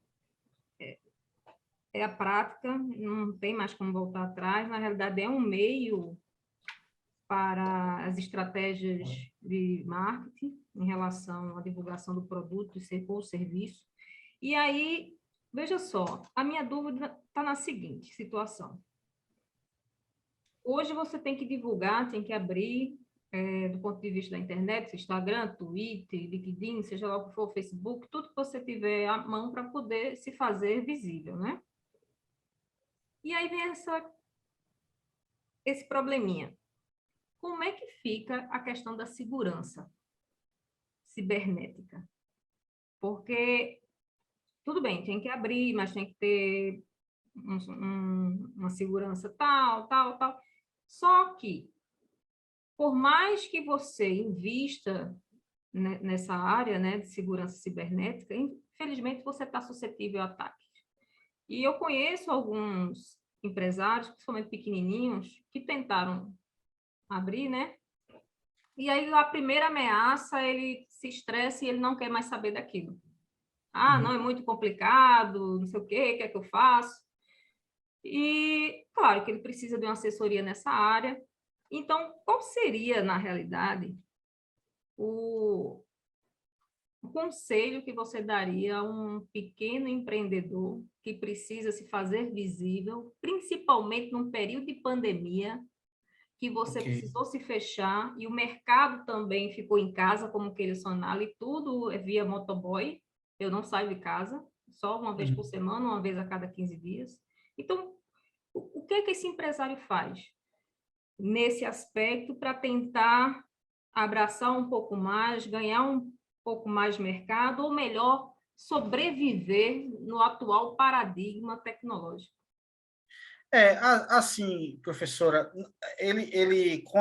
é a prática, não tem mais como voltar atrás, na realidade é um meio para as estratégias de marketing em relação à divulgação do produto ou serviço. E aí, veja só, a minha dúvida está na seguinte situação. Hoje você tem que divulgar, tem que abrir, do ponto de vista da internet, Instagram, Twitter, LinkedIn, seja lá o que for, Facebook, tudo que você tiver à mão para poder se fazer visível, né? E aí vem esse probleminha. Como é que fica a questão da segurança cibernética? Porque, tudo bem, tem que abrir, mas tem que ter uma segurança tal. Só que, por mais que você invista nessa área, né, de segurança cibernética, infelizmente você está suscetível a ataques. E eu conheço alguns empresários, principalmente pequenininhos, que tentaram abrir, né? E aí a primeira ameaça, ele se estressa e ele não quer mais saber daquilo. Não, é muito complicado, não sei o quê, o que é que eu faço? E, claro, que ele precisa de uma assessoria nessa área. Então, qual seria, na realidade, o conselho que você daria a um pequeno empreendedor que precisa se fazer visível, principalmente num período de pandemia, que você precisou se fechar e o mercado também ficou em casa, como que ele sonava, e tudo é via motoboy. Eu não saio de casa, só uma vez por semana, uma vez a cada 15 dias. Então, o que esse empresário faz nesse aspecto para tentar abraçar um pouco mais, ganhar um pouco mais de mercado, ou melhor, sobreviver no atual paradigma tecnológico? Assim, professora, ele com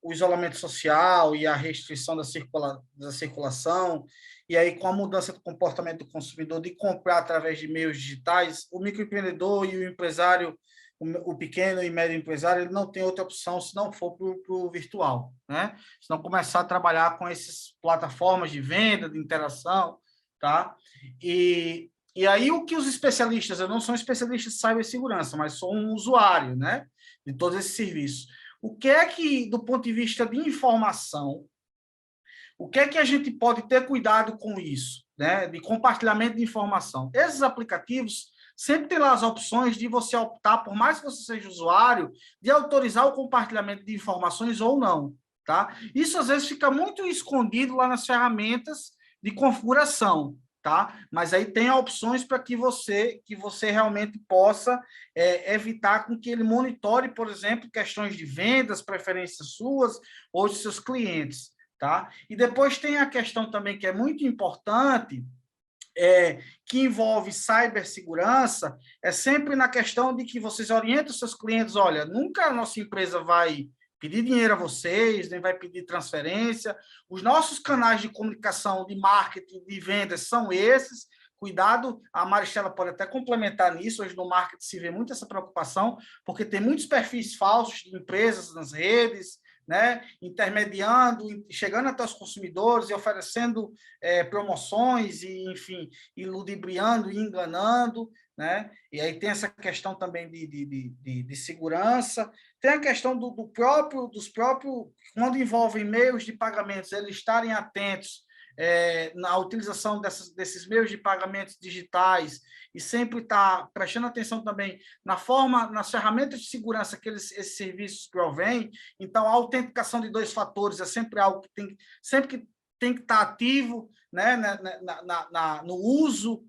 o isolamento social e a restrição da circulação, e aí com a mudança do comportamento do consumidor de comprar através de meios digitais, o microempreendedor e o empresário, o pequeno e médio empresário, ele não tem outra opção se não for para o virtual, né? Se não começar a trabalhar com essas plataformas de venda, de interação, tá? E aí, o que os especialistas, eu não sou um especialista de cibersegurança, mas sou um usuário, né, de todos esses serviços. O que é que, do ponto de vista de informação, o que é que a gente pode ter cuidado com isso, né, de compartilhamento de informação? Esses aplicativos sempre tem lá as opções de você optar, por mais que você seja usuário, de autorizar o compartilhamento de informações ou não, tá? Isso, às vezes, fica muito escondido lá nas ferramentas de configuração, tá? Mas aí tem opções para que você realmente possa evitar com que ele monitore, por exemplo, questões de vendas, preferências suas ou de seus clientes, tá? E depois tem a questão também que é muito importante, que envolve cibersegurança, é sempre na questão de que vocês orientam os seus clientes, olha, nunca a nossa empresa vai pedir dinheiro a vocês, nem vai pedir transferência, os nossos canais de comunicação, de marketing, de vendas são esses, cuidado, a Maristela pode até complementar nisso, hoje no marketing se vê muito essa preocupação, porque tem muitos perfis falsos de empresas nas redes, né, intermediando, chegando até os consumidores e oferecendo promoções, e, enfim, e ludibriando e enganando, né? E aí tem essa questão também de segurança, tem a questão dos próprios, quando envolvem meios de pagamentos, eles estarem atentos na utilização desses meios de pagamentos digitais e sempre estar prestando atenção também nas ferramentas de segurança que esses serviços provêm. Então, a autenticação de 2 fatores é sempre algo que sempre tem que estar ativo, né, no uso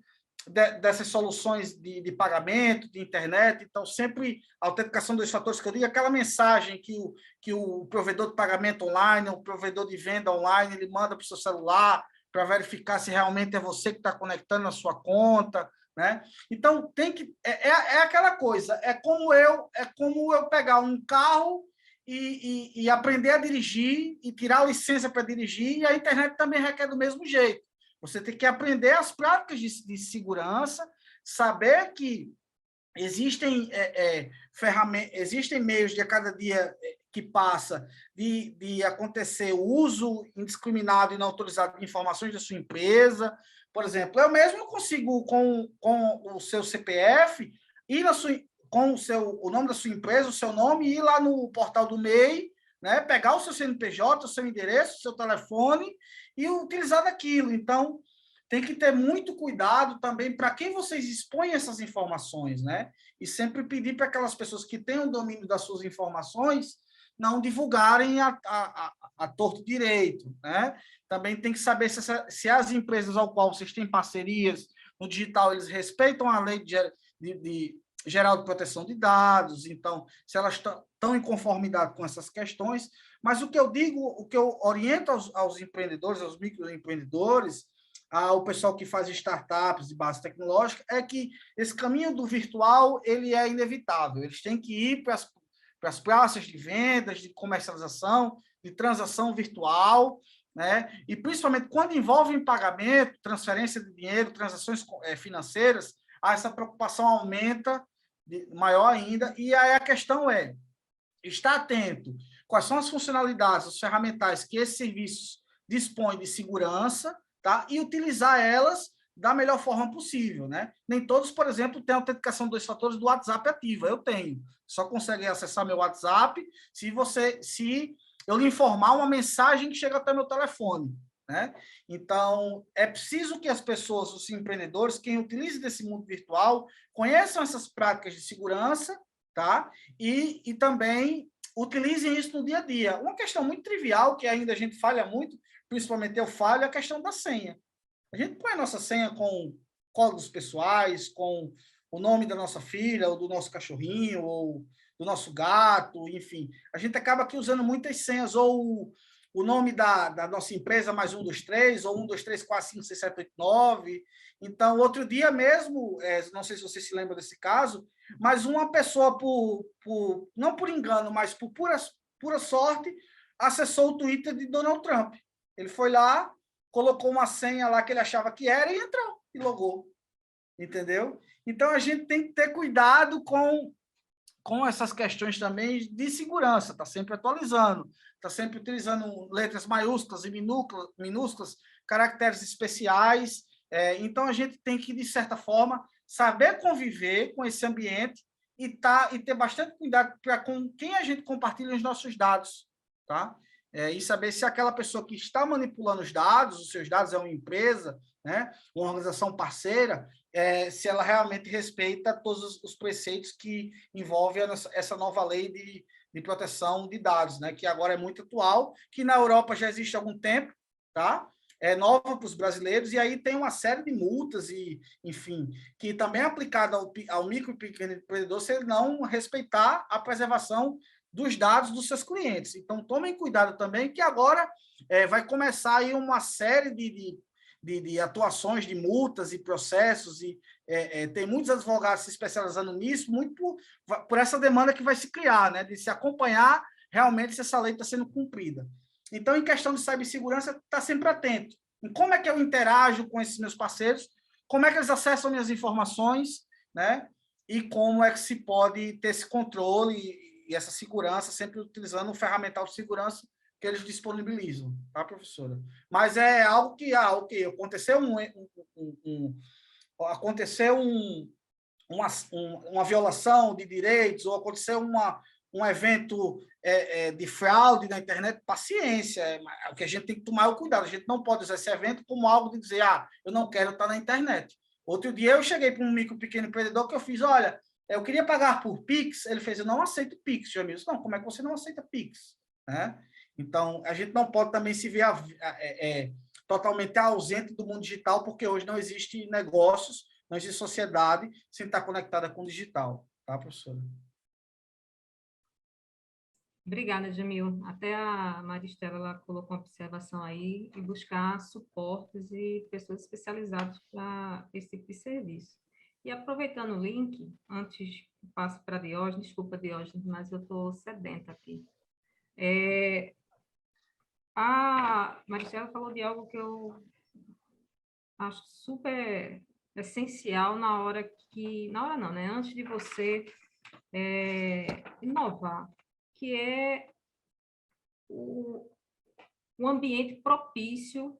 dessas soluções de pagamento, de internet. Então, sempre a autenticação dos fatores, que eu digo, aquela mensagem que o provedor de pagamento online, o provedor de venda online, ele manda para o seu celular para verificar se realmente é você que está conectando a sua conta, né? Então, tem que... É aquela coisa, é como eu pegar um carro e aprender a dirigir e tirar a licença para dirigir, e a internet também requer do mesmo jeito. Você tem que aprender as práticas de segurança, saber que existem existem meios de a cada dia que passa de acontecer o uso indiscriminado e não autorizado de informações da sua empresa. Por exemplo, eu mesmo consigo, com o seu CPF, ir com o nome da sua empresa, o seu nome, ir lá no portal do MEI, né, pegar o seu CNPJ, o seu endereço, o seu telefone e utilizar daquilo. Então, tem que ter muito cuidado também para quem vocês expõem essas informações, né? E sempre pedir para aquelas pessoas que têm o domínio das suas informações não divulgarem a torto direito, né? Também tem que saber se as empresas ao qual vocês têm parcerias no digital, eles respeitam a lei geral de proteção de dados, então, se elas estão em conformidade com essas questões. Mas o que eu digo, o que eu oriento aos empreendedores, aos microempreendedores, ao pessoal que faz startups de base tecnológica, é que esse caminho do virtual ele é inevitável. Eles têm que ir para as praças de vendas, de comercialização, de transação virtual, né? E principalmente quando envolve pagamento, transferência de dinheiro, transações financeiras, essa preocupação aumenta maior ainda. E aí a questão é estar atento quais são as funcionalidades, os ferramentais que esses serviços dispõem de segurança, tá? E utilizar elas da melhor forma possível, né? Nem todos, por exemplo, têm a autenticação de 2 fatores do WhatsApp ativa. Eu tenho. Só consegue acessar meu WhatsApp se eu lhe informar uma mensagem que chega até meu telefone, né? Então, é preciso que as pessoas, os empreendedores, quem utilize desse mundo virtual, conheçam essas práticas de segurança, tá? E também utilizem isso no dia a dia. Uma questão muito trivial, que ainda a gente falha muito, principalmente eu falho, é a questão da senha. A gente põe a nossa senha com códigos pessoais, com o nome da nossa filha, ou do nosso cachorrinho, ou do nosso gato, enfim. A gente acaba aqui usando muitas senhas, ou o nome da nossa empresa, mais 123, ou 123456789. Então, outro dia mesmo, não sei se você se lembra desse caso, mas uma pessoa, não por engano, mas por pura sorte, acessou o Twitter de Donald Trump. Ele foi lá, colocou uma senha lá que ele achava que era e entrou, e logou. Entendeu? Então, a gente tem que ter cuidado com essas questões também de segurança, está sempre atualizando, está sempre utilizando letras maiúsculas e minúsculas, caracteres especiais. Então, a gente tem que, de certa forma, saber conviver com esse ambiente e ter bastante cuidado com quem a gente compartilha os nossos dados, tá? E saber se aquela pessoa que está manipulando os seus dados é uma empresa, né, uma organização parceira, se ela realmente respeita todos os preceitos que envolvem essa nova lei de proteção de dados, né, que agora é muito atual, que na Europa já existe há algum tempo, tá? É nova para os brasileiros, e aí tem uma série de multas, e, enfim, que também é aplicada ao micro e pequeno empreendedor se ele não respeitar a preservação dos dados dos seus clientes. Então, tomem cuidado também, que agora vai começar aí uma série de atuações, de multas e processos, e tem muitos advogados se especializando nisso, muito por essa demanda que vai se criar, né, de se acompanhar realmente se essa lei está sendo cumprida. Então, em questão de cibersegurança, está sempre atento em como é que eu interajo com esses meus parceiros, como é que eles acessam minhas informações, né, e como é que se pode ter esse controle e essa segurança, sempre utilizando um ferramental de segurança que eles disponibilizam, tá, professora? Mas é algo que, ok, aconteceu uma violação de direitos, ou aconteceu um evento de fraude na internet, paciência, o que a gente tem que tomar é o cuidado, a gente não pode usar esse evento como algo de dizer, eu não quero estar na internet. Outro dia eu cheguei para um micro pequeno empreendedor que eu fiz, olha, eu queria pagar por Pix, ele fez, eu não aceito Pix, Jamil. Não, como é que você não aceita Pix? Né? Então, a gente não pode também se ver totalmente ausente do mundo digital, porque hoje não existe negócios, não existe sociedade sem estar conectada com o digital. Tá, professora? Obrigada, Jamil. Até a Maristela ela colocou uma observação aí e buscar suportes e pessoas especializadas para esse tipo de serviço. E aproveitando o link, antes passo para Diógenes, desculpa, Diógenes, mas eu estou sedenta aqui. A Maristela falou de algo que eu acho super essencial na hora não, né? Antes de você inovar, que é o ambiente propício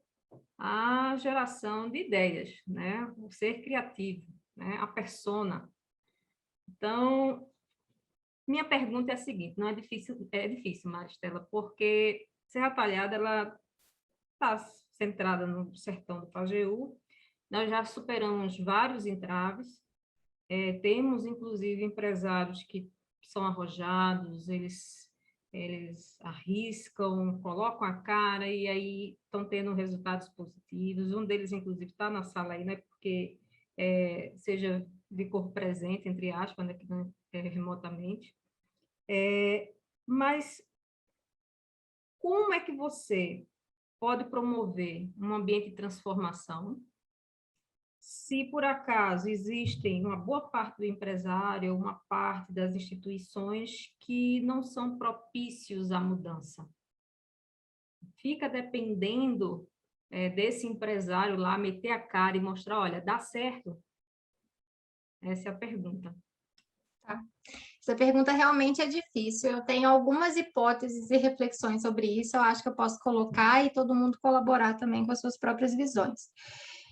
à geração de ideias, né? O ser criativo, né? A persona. Então, minha pergunta é a seguinte, não é difícil, Maristela, porque Serra Talhada, ela está centrada no sertão do Pajeú, nós já superamos vários entraves, temos, inclusive, empresários que são arrojados, eles arriscam, colocam a cara e aí estão tendo resultados positivos. Um deles, inclusive, está na sala aí, né? Porque seja de corpo presente, entre aspas, né? Que não remotamente. Mas como é que você pode promover um ambiente de transformação se, por acaso, existem uma boa parte do empresário, uma parte das instituições que não são propícios à mudança? Fica dependendo desse empresário lá meter a cara e mostrar, olha, dá certo? Essa é a pergunta. Tá. Essa pergunta realmente é difícil. Eu tenho algumas hipóteses e reflexões sobre isso. Eu acho que eu posso colocar e todo mundo colaborar também com as suas próprias visões.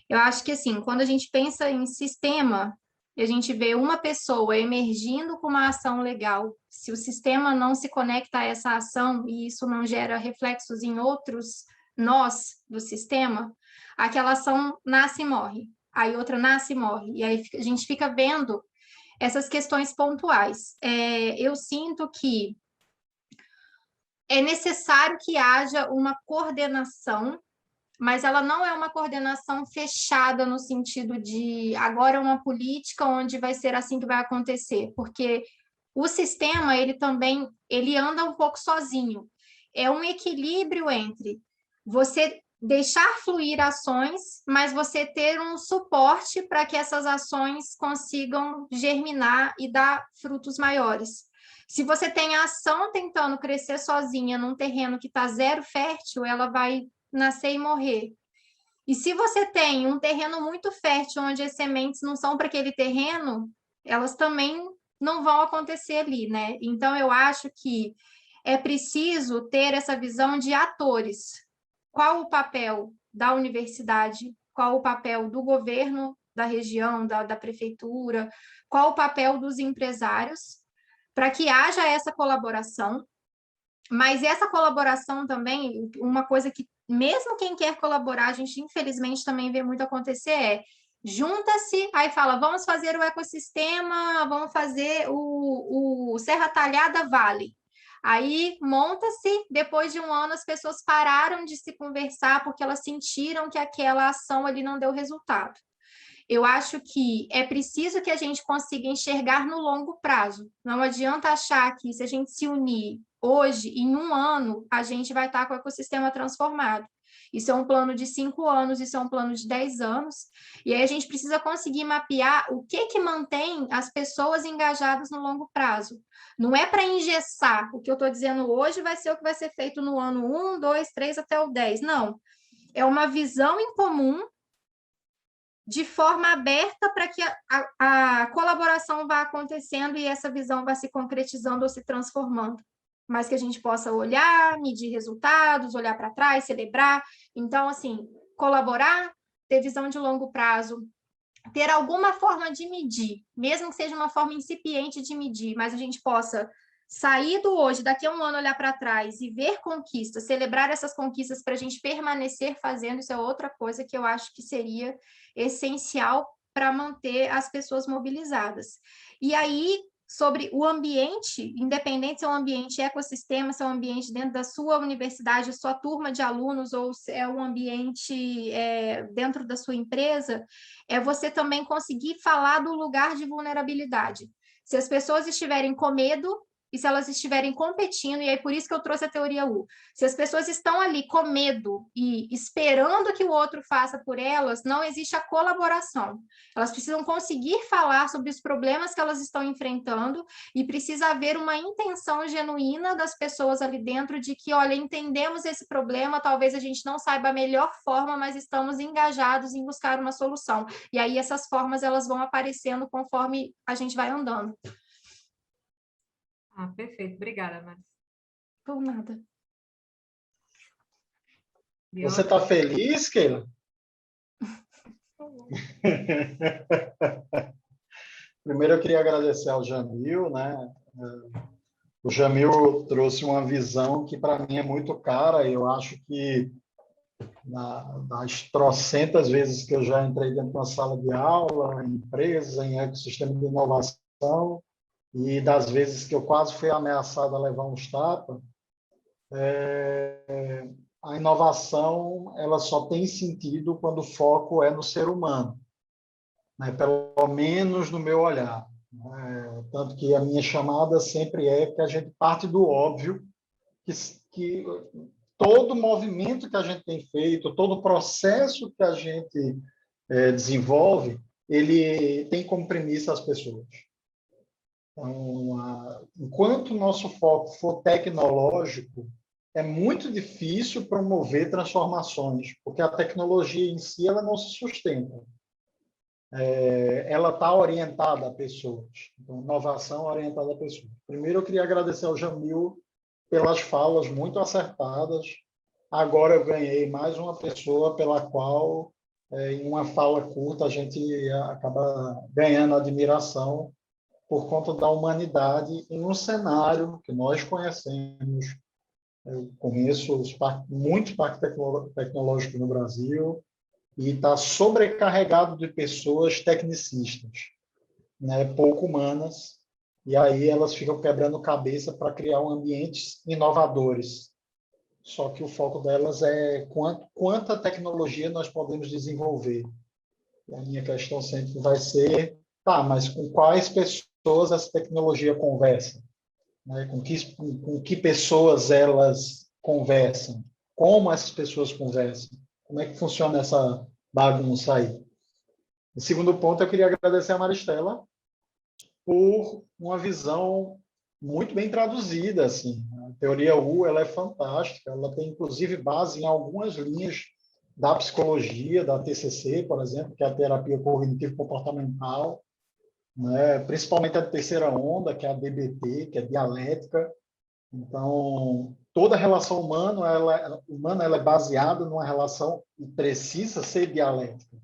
Eu acho que, assim, quando a gente pensa em sistema, a gente vê uma pessoa emergindo com uma ação legal. Se o sistema não se conecta a essa ação e isso não gera reflexos em outros nós do sistema, aquela ação nasce e morre. Aí outra nasce e morre. E aí a gente fica vendo essas questões pontuais. Eu sinto que é necessário que haja uma coordenação, mas ela não é uma coordenação fechada no sentido de agora é uma política onde vai ser assim que vai acontecer, porque o sistema, ele anda um pouco sozinho. é um equilíbrio entre você deixar fluir ações, mas você ter um suporte para que essas ações consigam germinar e dar frutos maiores. Se você tem a ação tentando crescer sozinha num terreno que está zero fértil, ela vai nascer e morrer. E se você tem um terreno muito fértil, onde as sementes não são para aquele terreno, elas também não vão acontecer ali, né? Então, eu acho que é preciso ter essa visão de atores. Qual o papel da universidade? Qual o papel do governo da região, da prefeitura? Qual o papel dos empresários? Para que haja essa colaboração. Mas essa colaboração também, uma coisa que, mesmo quem quer colaborar, a gente infelizmente também vê muito acontecer junta-se, aí fala, vamos fazer o ecossistema, vamos fazer o Serra Talhada Vale. Aí monta-se, depois de um ano as pessoas pararam de se conversar porque elas sentiram que aquela ação ali não deu resultado. Eu acho que é preciso que a gente consiga enxergar no longo prazo. Não adianta achar que se a gente se unir hoje, em um ano, a gente vai estar com o ecossistema transformado. Isso é um plano de 5 anos, isso é um plano de 10 anos. E aí a gente precisa conseguir mapear o que mantém as pessoas engajadas no longo prazo. Não é para engessar. O que eu estou dizendo hoje vai ser o que vai ser feito no ano 1, 2, 3 até o 10. Não. É uma visão em comum de forma aberta para que a colaboração vá acontecendo e essa visão vá se concretizando ou se transformando. Mas que a gente possa olhar, medir resultados, olhar para trás, celebrar. Então, assim, colaborar, ter visão de longo prazo, ter alguma forma de medir, mesmo que seja uma forma incipiente de medir, mas a gente possa sair do hoje, daqui a um ano olhar para trás e ver conquistas, celebrar essas conquistas para a gente permanecer fazendo, isso é outra coisa que eu acho que seria essencial para manter as pessoas mobilizadas. E aí, sobre o ambiente, independente se é um ambiente ecossistema, se é um ambiente dentro da sua universidade, sua turma de alunos, ou se é um ambiente dentro da sua empresa, é você também conseguir falar do lugar de vulnerabilidade. Se as pessoas estiverem com medo, e se elas estiverem competindo, e aí por isso que eu trouxe a teoria U. Se as pessoas estão ali com medo e esperando que o outro faça por elas, não existe a colaboração. Elas precisam conseguir falar sobre os problemas que elas estão enfrentando e precisa haver uma intenção genuína das pessoas ali dentro de que, olha, entendemos esse problema, talvez a gente não saiba a melhor forma, mas estamos engajados em buscar uma solução. E aí essas formas elas vão aparecendo conforme a gente vai andando. Ah, perfeito. Obrigada, Mari. Por nada. Você está feliz, Keila? Primeiro eu queria agradecer ao Jamil, né? O Jamil trouxe uma visão que para mim é muito cara, e eu acho que das trocentas vezes que eu já entrei dentro de uma sala de aula, em empresa, em ecossistema de inovação, e das vezes que eu quase fui ameaçado a levar uns tapas, a inovação ela só tem sentido quando o foco é no ser humano, né? Pelo menos no meu olhar. Tanto que a minha chamada sempre é que a gente parte do óbvio, que todo movimento que a gente tem feito, todo processo que a gente desenvolve, ele tem como premissa as pessoas. Então, enquanto o nosso foco for tecnológico, é muito difícil promover transformações, porque a tecnologia em si ela não se sustenta. Ela está orientada a pessoas. Então, inovação orientada a pessoas. Primeiro, eu queria agradecer ao Jamil pelas falas muito acertadas. Agora eu ganhei mais uma pessoa pela qual, em uma fala curta, a gente acaba ganhando admiração por conta da humanidade em um cenário que nós conhecemos. Eu conheço muitos parques tecnológicos no Brasil e está sobrecarregado de pessoas tecnicistas, né, pouco humanas, e aí elas ficam quebrando cabeça para criar ambientes inovadores. Só que o foco delas é quanta tecnologia nós podemos desenvolver. E a minha questão sempre vai ser, mas com quais pessoas essa tecnologia conversa? Né? Com que pessoas elas conversam, como essas pessoas conversam, como é que funciona essa bagunça aí. O segundo ponto, eu queria agradecer a Maristela por uma visão muito bem traduzida, assim. A teoria U, ela é fantástica, ela tem inclusive base em algumas linhas da psicologia, da TCC, por exemplo, que é a terapia cognitivo-comportamental, né? Principalmente a terceira onda, que é a DBT, que é dialética. Então, toda relação humana ela é baseada numa relação e precisa ser dialética,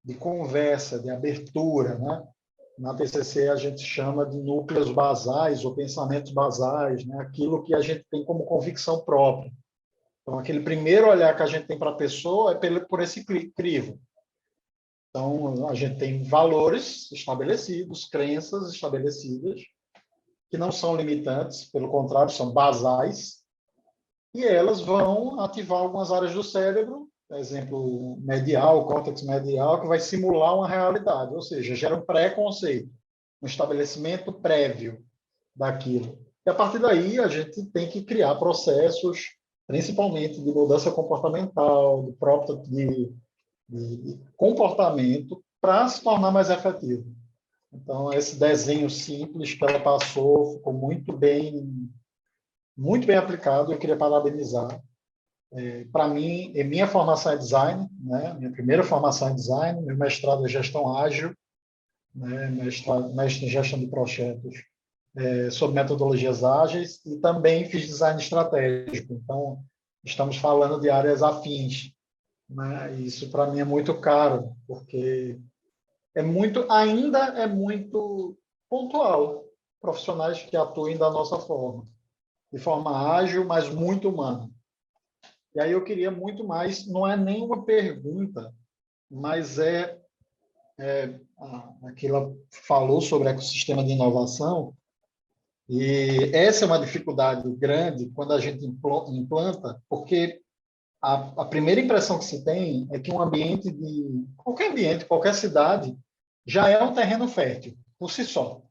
de conversa, de abertura, né? Na TCC a gente chama de núcleos basais ou pensamentos basais, né? Aquilo que a gente tem como convicção própria. Então, aquele primeiro olhar que a gente tem para a pessoa é por esse crivo. Então, a gente tem valores estabelecidos, crenças estabelecidas, que não são limitantes, pelo contrário, são basais, e elas vão ativar algumas áreas do cérebro, por exemplo, medial, córtex medial, que vai simular uma realidade, ou seja, gera um pré-conceito, um estabelecimento prévio daquilo. E a partir daí a gente tem que criar processos, principalmente de mudança comportamental, de próprio de comportamento, para se tornar mais efetivo. Então, esse desenho simples que ela passou ficou muito bem aplicado. Eu queria parabenizar. Para mim, minha formação é design, né? Minha primeira formação é design, meu mestrado é gestão ágil, né? Mestre em gestão de projetos, sobre metodologias ágeis, e também fiz design estratégico. Então, estamos falando de áreas afins, né? Isso, para mim, é muito caro, porque ainda é muito pontual, profissionais que atuem da nossa forma, de forma ágil, mas muito humana. E aí eu queria muito mais, não é nenhuma pergunta, mas aqui ela falou sobre ecossistema de inovação, e essa é uma dificuldade grande quando a gente implanta, porque a primeira impressão que se tem é que um ambiente qualquer cidade, já é um terreno fértil, por si só.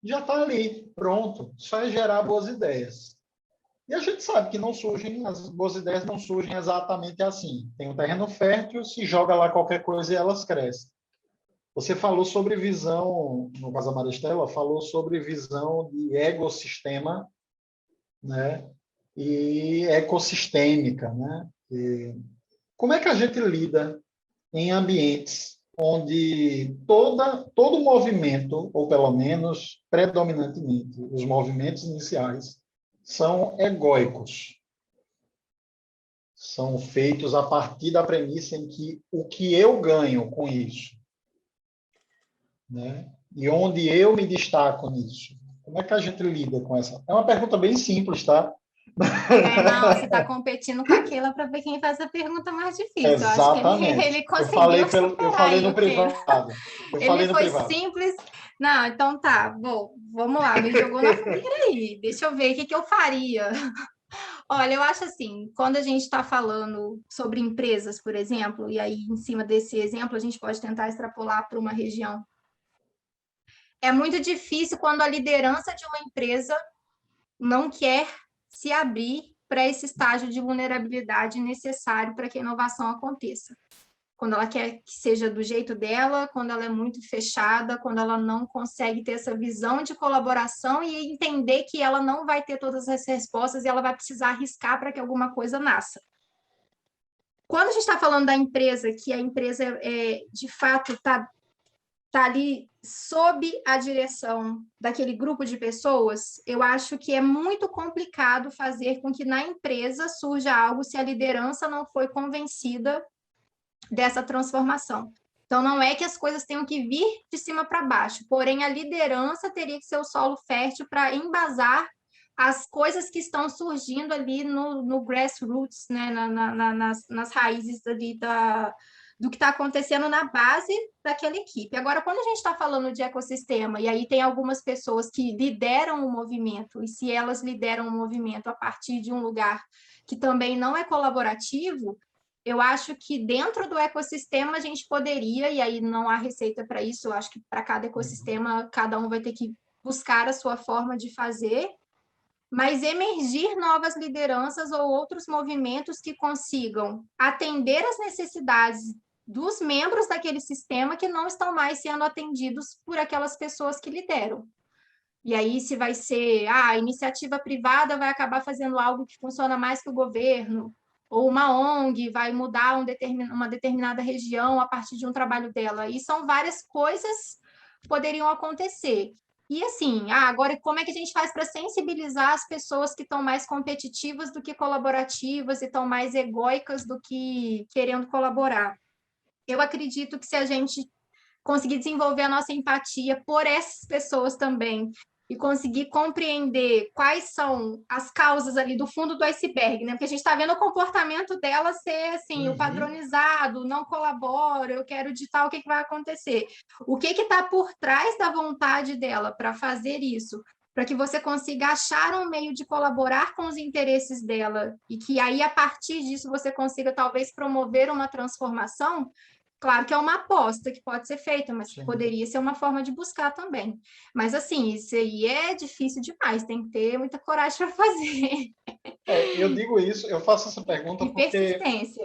Já está ali, pronto, só é gerar boas ideias. E a gente sabe que as boas ideias não surgem exatamente assim. Tem um terreno fértil, se joga lá qualquer coisa e elas crescem. Você falou sobre visão, no caso da Maristela, falou sobre visão de ecossistema, né? E ecossistêmica, né? Como é que a gente lida em ambientes onde todo movimento, ou pelo menos predominantemente os movimentos iniciais, são egóicos, são feitos a partir da premissa em que o que eu ganho com isso, né? E onde eu me destaco nisso. Como é que a gente lida com essa? É uma pergunta bem simples, tá? Não, você está competindo com aquela para ver quem faz a pergunta mais difícil. Eu acho que ele Exatamente. conseguiu Eu superar falei aí no o treino. privado. Ele foi simples. Não, então tá. Bom, vamos lá, me jogou na fogueira aí. Deixa eu ver o que eu faria. Olha, eu acho assim, quando a gente está falando sobre empresas, por exemplo, e aí em cima desse exemplo a gente pode tentar extrapolar para uma região. É muito difícil quando a liderança de uma empresa não quer se abrir para esse estágio de vulnerabilidade necessário para que a inovação aconteça. Quando ela quer que seja do jeito dela, quando ela é muito fechada, quando ela não consegue ter essa visão de colaboração e entender que ela não vai ter todas as respostas e ela vai precisar arriscar para que alguma coisa nasça. Quando a gente está falando da empresa, que a empresa de fato está ali sob a direção daquele grupo de pessoas, eu acho que é muito complicado fazer com que na empresa surja algo se a liderança não foi convencida dessa transformação. Então, não é que as coisas tenham que vir de cima para baixo, porém, a liderança teria que ser o solo fértil para embasar as coisas que estão surgindo ali no grassroots, né? nas raízes ali do que está acontecendo na base daquela equipe. Agora, quando a gente está falando de ecossistema, e aí tem algumas pessoas que lideram o movimento, e se elas lideram o movimento a partir de um lugar que também não é colaborativo, eu acho que dentro do ecossistema a gente poderia, e aí não há receita para isso, eu acho que para cada ecossistema, cada um vai ter que buscar a sua forma de fazer, mas emergir novas lideranças ou outros movimentos que consigam atender às necessidades dos membros daquele sistema que não estão mais sendo atendidos por aquelas pessoas que lideram. E aí, se vai ser, a iniciativa privada vai acabar fazendo algo que funciona mais que o governo, ou uma ONG vai mudar uma determinada região a partir de um trabalho dela. E são várias coisas que poderiam acontecer. E assim, agora como é que a gente faz para sensibilizar as pessoas que estão mais competitivas do que colaborativas e estão mais egóicas do que querendo colaborar? Eu acredito que se a gente conseguir desenvolver a nossa empatia por essas pessoas também e conseguir compreender quais são as causas ali do fundo do iceberg, né? Porque a gente está vendo o comportamento dela ser assim, o padronizado, não colabora, eu quero digitar, o que vai acontecer? O que está por trás da vontade dela para fazer isso? Para que você consiga achar um meio de colaborar com os interesses dela e que aí, a partir disso, você consiga talvez promover uma transformação. Claro que é uma aposta que pode ser feita, mas Sim. poderia ser uma forma de buscar também. Mas, assim, isso aí é difícil demais, tem que ter muita coragem para fazer. Eu digo isso, eu faço essa pergunta E porque... persistência.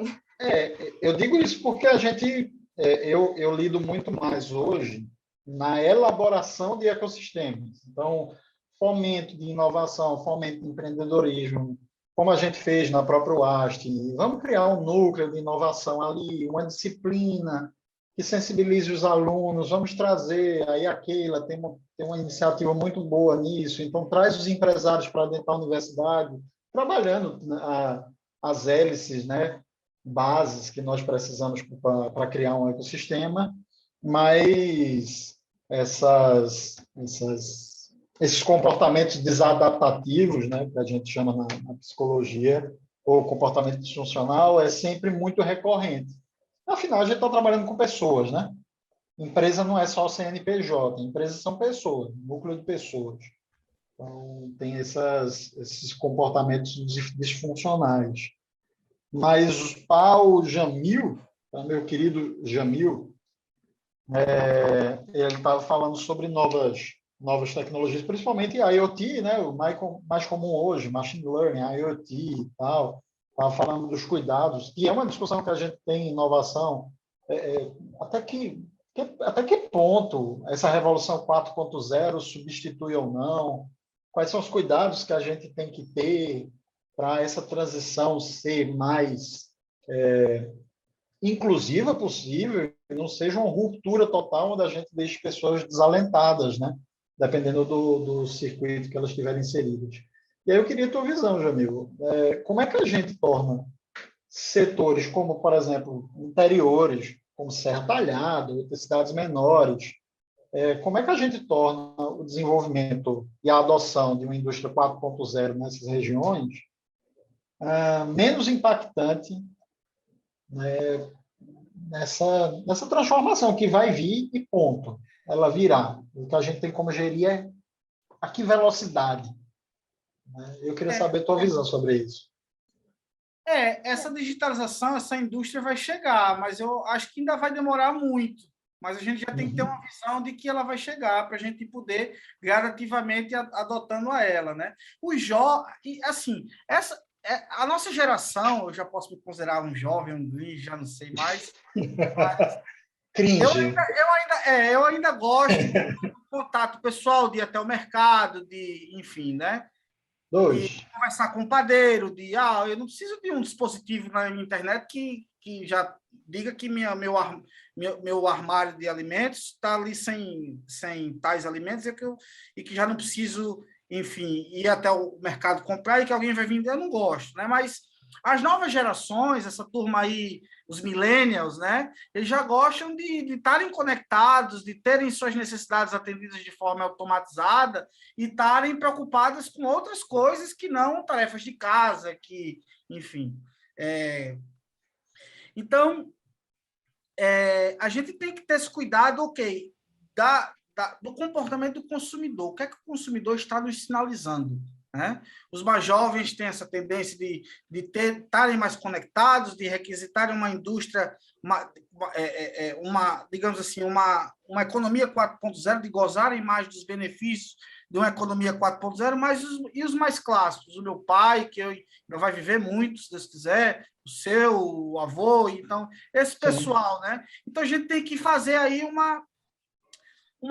Eu digo isso porque a gente... eu lido muito mais hoje na elaboração de ecossistemas. Então, fomento de inovação, fomento de empreendedorismo, como a gente fez na própria UAST. Vamos criar um núcleo de inovação ali, uma disciplina que sensibilize os alunos, vamos trazer, aí a Keila tem uma iniciativa muito boa nisso, então traz os empresários para dentro da universidade, trabalhando as hélices, né, bases que nós precisamos para criar um ecossistema, mas esses comportamentos desadaptativos, né, que a gente chama na psicologia, ou comportamento disfuncional, é sempre muito recorrente. Afinal, a gente está trabalhando com pessoas, né? Empresa não é só CNPJ, empresas são pessoas, núcleo de pessoas. Então, tem esses comportamentos disfuncionais. Mas para o Jamil, para meu querido Jamil, ele estava falando sobre novas tecnologias, principalmente a IoT, né? O mais comum hoje, machine learning, a IoT e tal. Estava falando dos cuidados, e é uma discussão que a gente tem em inovação, até que ponto essa revolução 4.0 substitui ou não, quais são os cuidados que a gente tem que ter para essa transição ser mais inclusiva possível, e não seja uma ruptura total onde a gente deixe pessoas desalentadas, né? Dependendo do circuito que elas estiverem inseridas. E aí eu queria a tua visão, Jamil. Como é que a gente torna setores como, por exemplo, interiores, como Serra Talhada, outras cidades menores, como é que a gente torna o desenvolvimento e a adoção de uma indústria 4.0 nessas regiões menos impactante, né, nessa transformação que vai vir e ponto. Ela virá. O que a gente tem como gerir é a que velocidade. Né? Eu queria saber a tua visão sobre isso. Essa digitalização, essa indústria vai chegar, mas eu acho que ainda vai demorar muito. Mas a gente já tem que ter uma visão de que ela vai chegar para a gente poder gradativamente adotando a ela, né? Assim, a nossa geração, eu já posso me considerar um jovem, um grinch, já não sei mais. Cringe. Eu ainda gosto do contato pessoal, de ir até o mercado, enfim, né? De conversar com o padeiro, eu não preciso de um dispositivo na internet que já diga que meu armário de alimentos está ali sem tais alimentos e que já não preciso, enfim, ir até o mercado comprar e que alguém vai vender. Eu não gosto, né? Mas as novas gerações, essa turma aí, os millennials, né? Eles já gostam de estarem conectados, de terem suas necessidades atendidas de forma automatizada e estarem preocupadas com outras coisas que não tarefas de casa, enfim. Então, a gente tem que ter esse cuidado, do comportamento do consumidor. O que é que o consumidor está nos sinalizando? né? Os mais jovens têm essa tendência de estarem mais conectados, de requisitarem uma indústria, digamos assim, uma economia 4.0, de gozarem mais dos benefícios de uma economia 4.0, mas os mais clássicos, o meu pai, que eu vai viver muito, se Deus quiser, o seu, o avô, então, esse pessoal, né? Então, a gente tem que fazer aí uma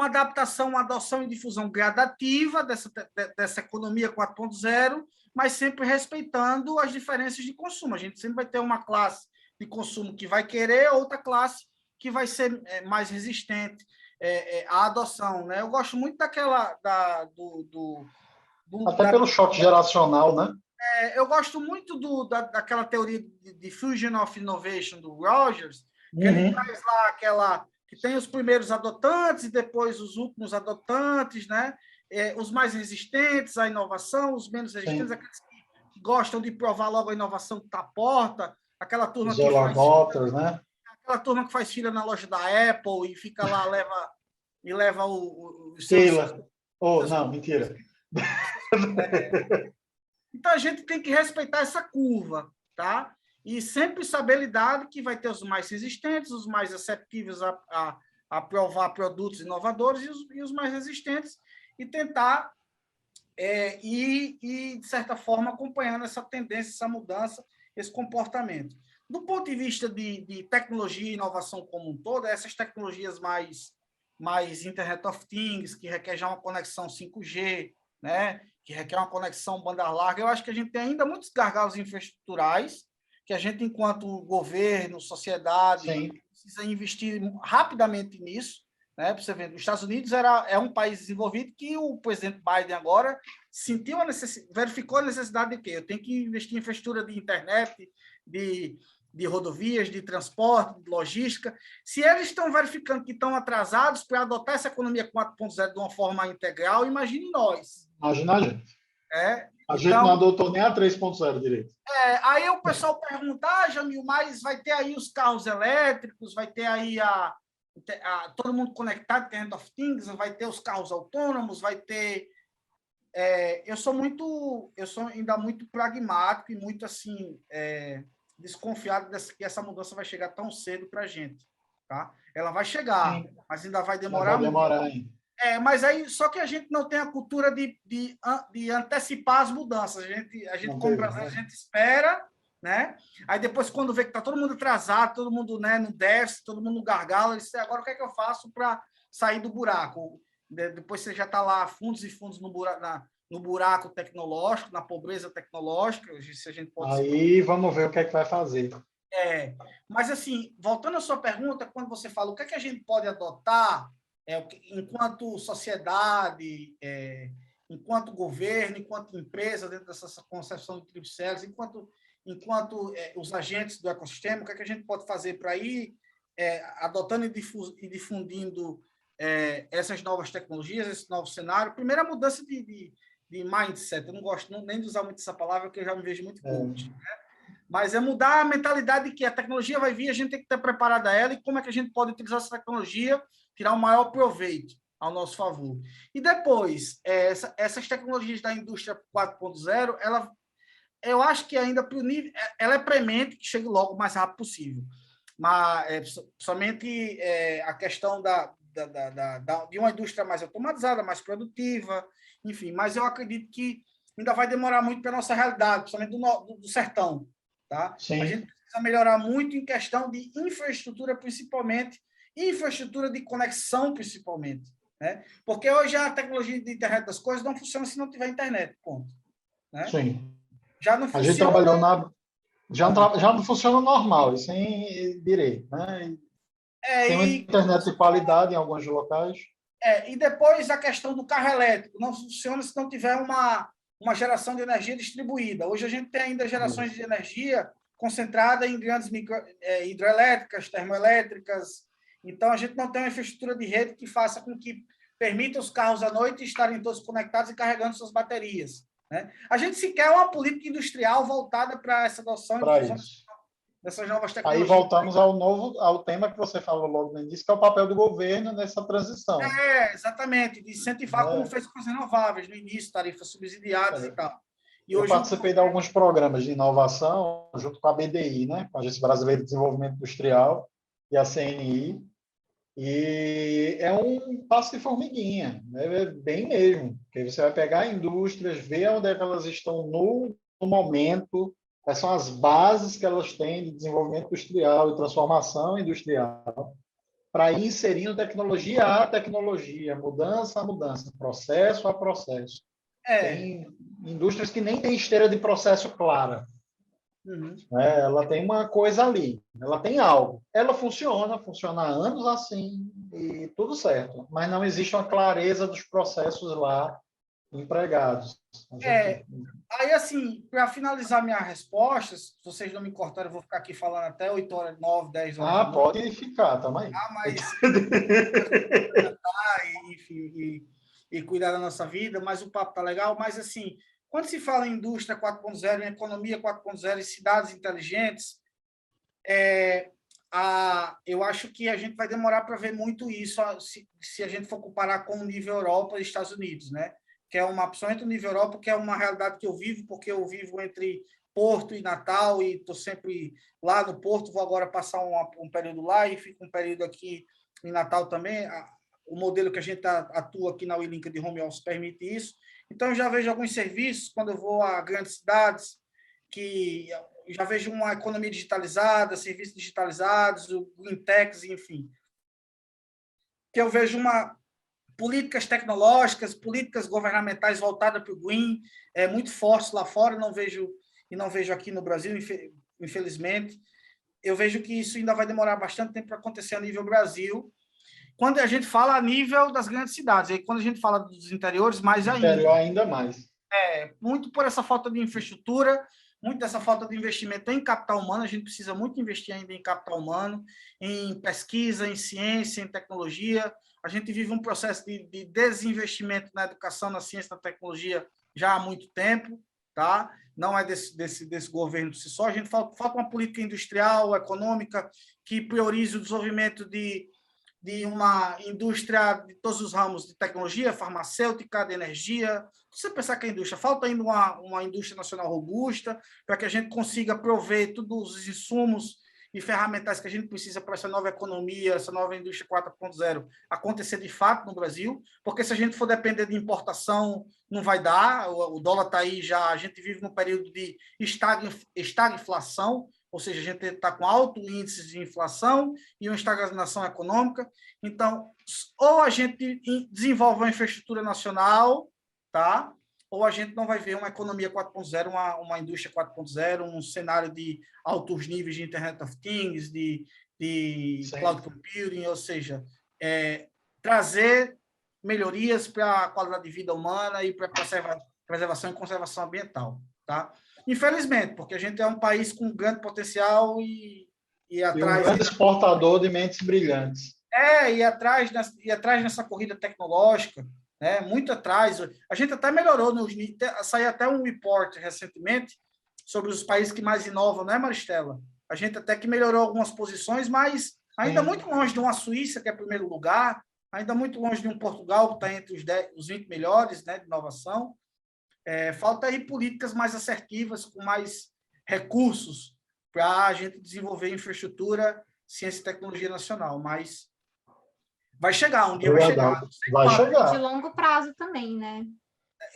adaptação, uma adoção e difusão gradativa dessa economia 4.0, mas sempre respeitando as diferenças de consumo. A gente sempre vai ter uma classe de consumo que vai querer, outra classe que vai ser mais resistente à adoção, né? Eu gosto muito Até pelo choque geracional, né? Eu gosto muito daquela teoria de Fusion of Innovation do Rogers, que ele traz lá que tem os primeiros adotantes e depois os últimos adotantes, né? Os mais resistentes à inovação, os menos resistentes, aqueles que gostam de provar logo a inovação que está à porta, aquela turma que faz adopters, né? Aquela turma que faz fila na loja da Apple e fica lá, leva os Keila. Não, mentira. Então, a gente tem que respeitar essa curva, tá? E sempre saber lidar que vai ter os mais resistentes, os mais receptivos a provar produtos inovadores e os mais resistentes, e tentar ir, de certa forma, acompanhando essa tendência, essa mudança, esse comportamento. Do ponto de vista de tecnologia e inovação como um todo, essas tecnologias mais Internet of Things, que requer já uma conexão 5G, né? Que requer uma conexão banda larga, eu acho que a gente tem ainda muitos gargalos infraestruturais que a gente, enquanto governo, sociedade, precisa investir rapidamente nisso, né? Para você ver, os Estados Unidos é um país desenvolvido que o presidente Biden agora verificou a necessidade de quê? Eu tenho que investir em infraestrutura de internet, de rodovias, de transporte, de logística. Se eles estão verificando que estão atrasados para adotar essa economia 4.0 de uma forma integral, imagine nós. Imagina a gente. A gente Então, não adotou nem a 3.0 direito. Aí o pessoal pergunta, Jamil, mas vai ter aí os carros elétricos, vai ter aí todo mundo conectado, Internet of Things, vai ter os carros autônomos, vai ter... eu sou ainda muito pragmático e muito assim... desconfiado que essa mudança vai chegar tão cedo para a gente. Tá? Ela vai chegar, mas ainda vai demorar muito. Ainda. Mas aí, só que a gente não tem a cultura de antecipar as mudanças. A gente como brasileiro, a gente espera, né? Aí depois, quando vê que está todo mundo atrasado, todo mundo, né, no déficit, todo mundo no gargalo, ele diz, agora o que é que eu faço para sair do buraco? Depois você já está lá, fundos e fundos no buraco tecnológico, na pobreza tecnológica, se a gente pode... Aí vamos ver o que é que vai fazer. Mas, assim, voltando à sua pergunta, quando você fala o que é que a gente pode adotar enquanto sociedade, enquanto governo, enquanto empresa, dentro dessa concepção de tripsélice, enquanto os agentes do ecossistema, o que é que a gente pode fazer para ir adotando e difundindo essas novas tecnologias, esse novo cenário? Primeiro, a mudança de mindset. Eu não gosto nem de usar muito essa palavra, porque eu já me vejo muito coach, né? Mas é mudar a mentalidade de que a tecnologia vai vir, a gente tem que estar preparado a ela e como é que a gente pode utilizar essa tecnologia, tirar o maior proveito ao nosso favor. E depois, essas tecnologias da indústria 4.0, eu acho que ainda para o nível, ela é premente que chegue logo o mais rápido possível. Mas somente a questão de uma indústria mais automatizada, mais produtiva, enfim, mas eu acredito que ainda vai demorar muito para a nossa realidade, principalmente do sertão. Tá? Sim. A gente precisa melhorar muito em questão de infraestrutura, principalmente, infraestrutura de conexão, principalmente. Né? Porque hoje a tecnologia de internet das coisas não funciona se não tiver internet, ponto. Né? Sim. Já não funciona... A gente trabalhou já não funciona normal, e sem direito. Né? Tem uma internet de qualidade em alguns locais. E depois a questão do carro elétrico. Não funciona se não tiver uma geração de energia distribuída. Hoje a gente tem ainda gerações de energia concentrada em grandes hidroelétricas, termoelétricas. Então, a gente não tem uma infraestrutura de rede que faça com que permita os carros à noite estarem todos conectados e carregando suas baterias. Né? A gente sequer é uma política industrial voltada para essa adoção. dessas novas Aí tecnologias. voltamos ao tema que você falou logo no início, que é o papel do governo nessa transição. Exatamente, de incentivar, como fez com as renováveis no início, tarifas subsidiadas e tal. E Eu hoje participei de alguns programas de inovação junto com a BDI, né, com a Agência Brasileira de Desenvolvimento Industrial e a CNI, e é um passo de formiguinha, né, bem mesmo, porque você vai pegar indústrias, ver onde é que elas estão no momento, quais são as bases que elas têm de desenvolvimento industrial e transformação industrial, para ir inserindo tecnologia a tecnologia, mudança a mudança, processo a processo. Tem indústrias que nem têm esteira de processo clara. Né? Ela tem uma coisa ali, ela tem algo. Ela funciona há anos assim, e tudo certo. Mas não existe uma clareza dos processos lá empregados. Aí, assim, para finalizar minha resposta, se vocês não me cortarem, eu vou ficar aqui falando até 8 horas, 9, 10 horas da noite. Pode ficar, também. Mas enfim, e cuidar da nossa vida, mas o papo tá legal. Mas, assim, quando se fala em indústria 4.0, em economia 4.0, em cidades inteligentes, eu acho que a gente vai demorar para ver muito isso se a gente for comparar com o nível Europa e Estados Unidos, né? Que é principalmente o nível Europa, que é uma realidade que eu vivo, porque eu vivo entre Porto e Natal, e estou sempre lá no Porto, vou agora passar um período lá e fico um período aqui em Natal também. O modelo que a gente atua aqui na Uilinka de home office permite isso. Então, eu já vejo alguns serviços, quando eu vou a grandes cidades, que já vejo uma economia digitalizada, serviços digitalizados, o Green Techs, enfim. Que eu vejo políticas tecnológicas, políticas governamentais voltadas para o green, muito fortes lá fora, não vejo aqui no Brasil, infelizmente. Eu vejo que isso ainda vai demorar bastante tempo para acontecer a nível Brasil, quando a gente fala a nível das grandes cidades. Aí, quando a gente fala dos interiores, mais ainda. Interior ainda mais. Muito por essa falta de infraestrutura, muito dessa falta de investimento em capital humano. A gente precisa muito investir ainda em capital humano, em pesquisa, em ciência, em tecnologia. A gente vive um processo de desinvestimento na educação, na ciência, na tecnologia já há muito tempo, tá? Não é desse governo por si só. A gente falta uma política industrial, econômica, que priorize o desenvolvimento de uma indústria de todos os ramos de tecnologia, farmacêutica, de energia. Se você pensar que a indústria, falta ainda uma indústria nacional robusta, para que a gente consiga prover todos os insumos e ferramentais que a gente precisa para essa nova economia, essa nova indústria 4.0 acontecer de fato no Brasil, porque se a gente for depender de importação, não vai dar, o dólar está aí já, a gente vive num período de estagflação, ou seja, a gente está com alto índice de inflação e uma estagnação econômica. Então, ou a gente desenvolve uma infraestrutura nacional, tá? Ou a gente não vai ver uma economia 4.0, uma indústria 4.0, um cenário de altos níveis de Internet of Things, de cloud computing, ou seja, trazer melhorias para a qualidade de vida humana e para a preservação e conservação ambiental, tá? Infelizmente, porque a gente é um país com grande potencial e atrás... um grande exportador de mentes brilhantes. E atrás nessa corrida tecnológica, né, muito atrás. A gente até melhorou, saiu até um report recentemente sobre os países que mais inovam, não é, Maristela? A gente até que melhorou algumas posições, mas ainda muito longe de uma Suíça, que é primeiro lugar, ainda muito longe de um Portugal, que está entre os 20 melhores, né, de inovação. Falta aí políticas mais assertivas, com mais recursos para a gente desenvolver infraestrutura, ciência e tecnologia nacional, mas vai chegar, um dia vai chegar. Vai chegar. De longo prazo também, né?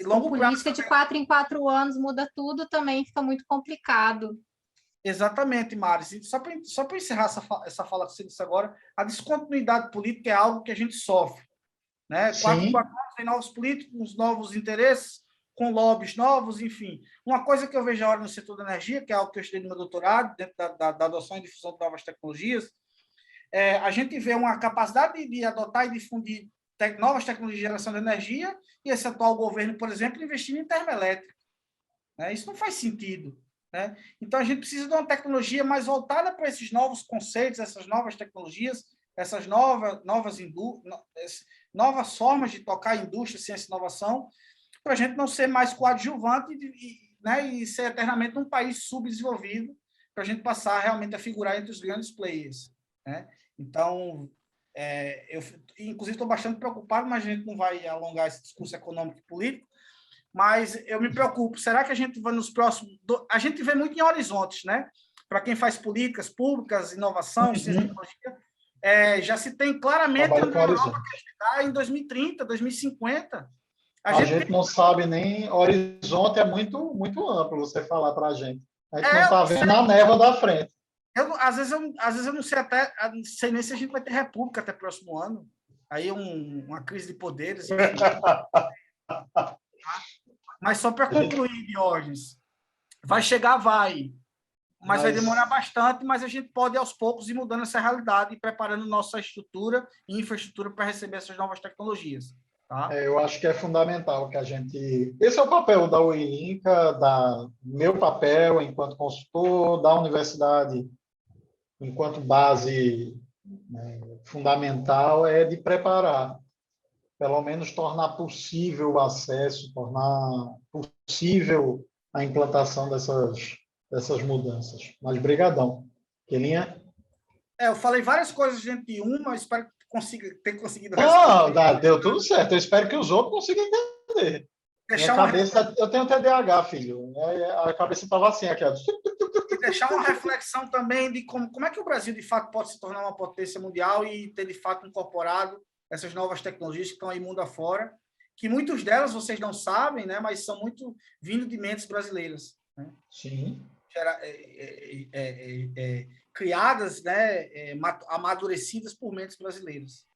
Longo política prazo, de 4 em 4 anos muda tudo, também fica muito complicado. Exatamente, Maris. Só para encerrar essa fala que você disse agora, a descontinuidade política é algo que a gente sofre. Né? 4 em 4 anos tem novos políticos, novos interesses, com lobbies novos, enfim. Uma coisa que eu vejo agora no setor da energia, que é algo que eu estudei no meu doutorado, dentro da adoção e difusão de novas tecnologias, a gente vê uma capacidade de adotar e difundir novas tecnologias de geração de energia e esse atual governo, por exemplo, investindo em termoelétrica. Né? Isso não faz sentido. Né? Então, a gente precisa de uma tecnologia mais voltada para esses novos conceitos, essas novas tecnologias, essas novas formas de tocar a indústria, ciência e inovação, para a gente não ser mais coadjuvante e ser eternamente um país subdesenvolvido, para a gente passar realmente a figurar entre os grandes players, né? Então, eu, inclusive, estou bastante preocupado, mas a gente não vai alongar esse discurso econômico e político, mas eu me preocupo, será que a gente vai nos próximos... A gente vê muito em horizontes, né? Para quem faz políticas públicas, inovação, ciência e tecnologia, já se tem claramente onde a Europa quer chegar em 2030, 2050. A gente não sabe nem... Horizonte é muito, muito amplo você falar para a gente. A gente não está vendo a névoa da frente. Às vezes eu não sei não sei nem se a gente vai ter república até o próximo ano. Aí uma crise de poderes. Mas só para concluir, Diógenes, vai chegar, vai. Mas vai demorar bastante, mas a gente pode, aos poucos, ir mudando essa realidade e preparando nossa estrutura e infraestrutura para receber essas novas tecnologias. Tá? Eu acho que é fundamental que a gente... Esse é o papel da UINCA, meu papel enquanto consultor, da universidade enquanto base, né, fundamental, é de preparar, pelo menos tornar possível o acesso, tornar possível a implantação dessas mudanças. Mas brigadão. Kelinha? Eu falei várias coisas dentro de uma, espero que tenha conseguido responder. Deu tudo certo. Eu espero que os outros consigam entender. Minha cabeça, eu tenho TDAH, filho. A cabeça estava assim, aqui. E deixar uma reflexão também de como é que o Brasil, de fato, pode se tornar uma potência mundial e ter, de fato, incorporado essas novas tecnologias que estão aí mundo afora, que muitas delas vocês não sabem, né, mas são muito vindo de mentes brasileiras. Né? Sim. Criadas, né, amadurecidas por mentes brasileiras.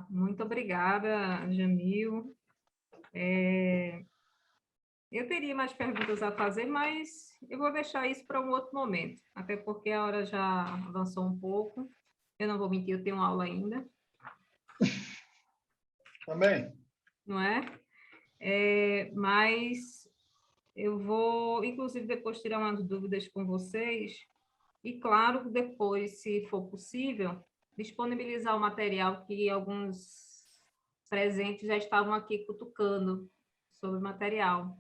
Muito obrigada, Jamil. Eu teria mais perguntas a fazer, mas eu vou deixar isso para um outro momento, até porque a hora já avançou um pouco. Eu não vou mentir, eu tenho aula ainda. Também. Não é? Mas eu vou, inclusive, depois tirar umas dúvidas com vocês e, claro, depois, se for possível, disponibilizar o material que alguns presentes já estavam aqui cutucando sobre o material.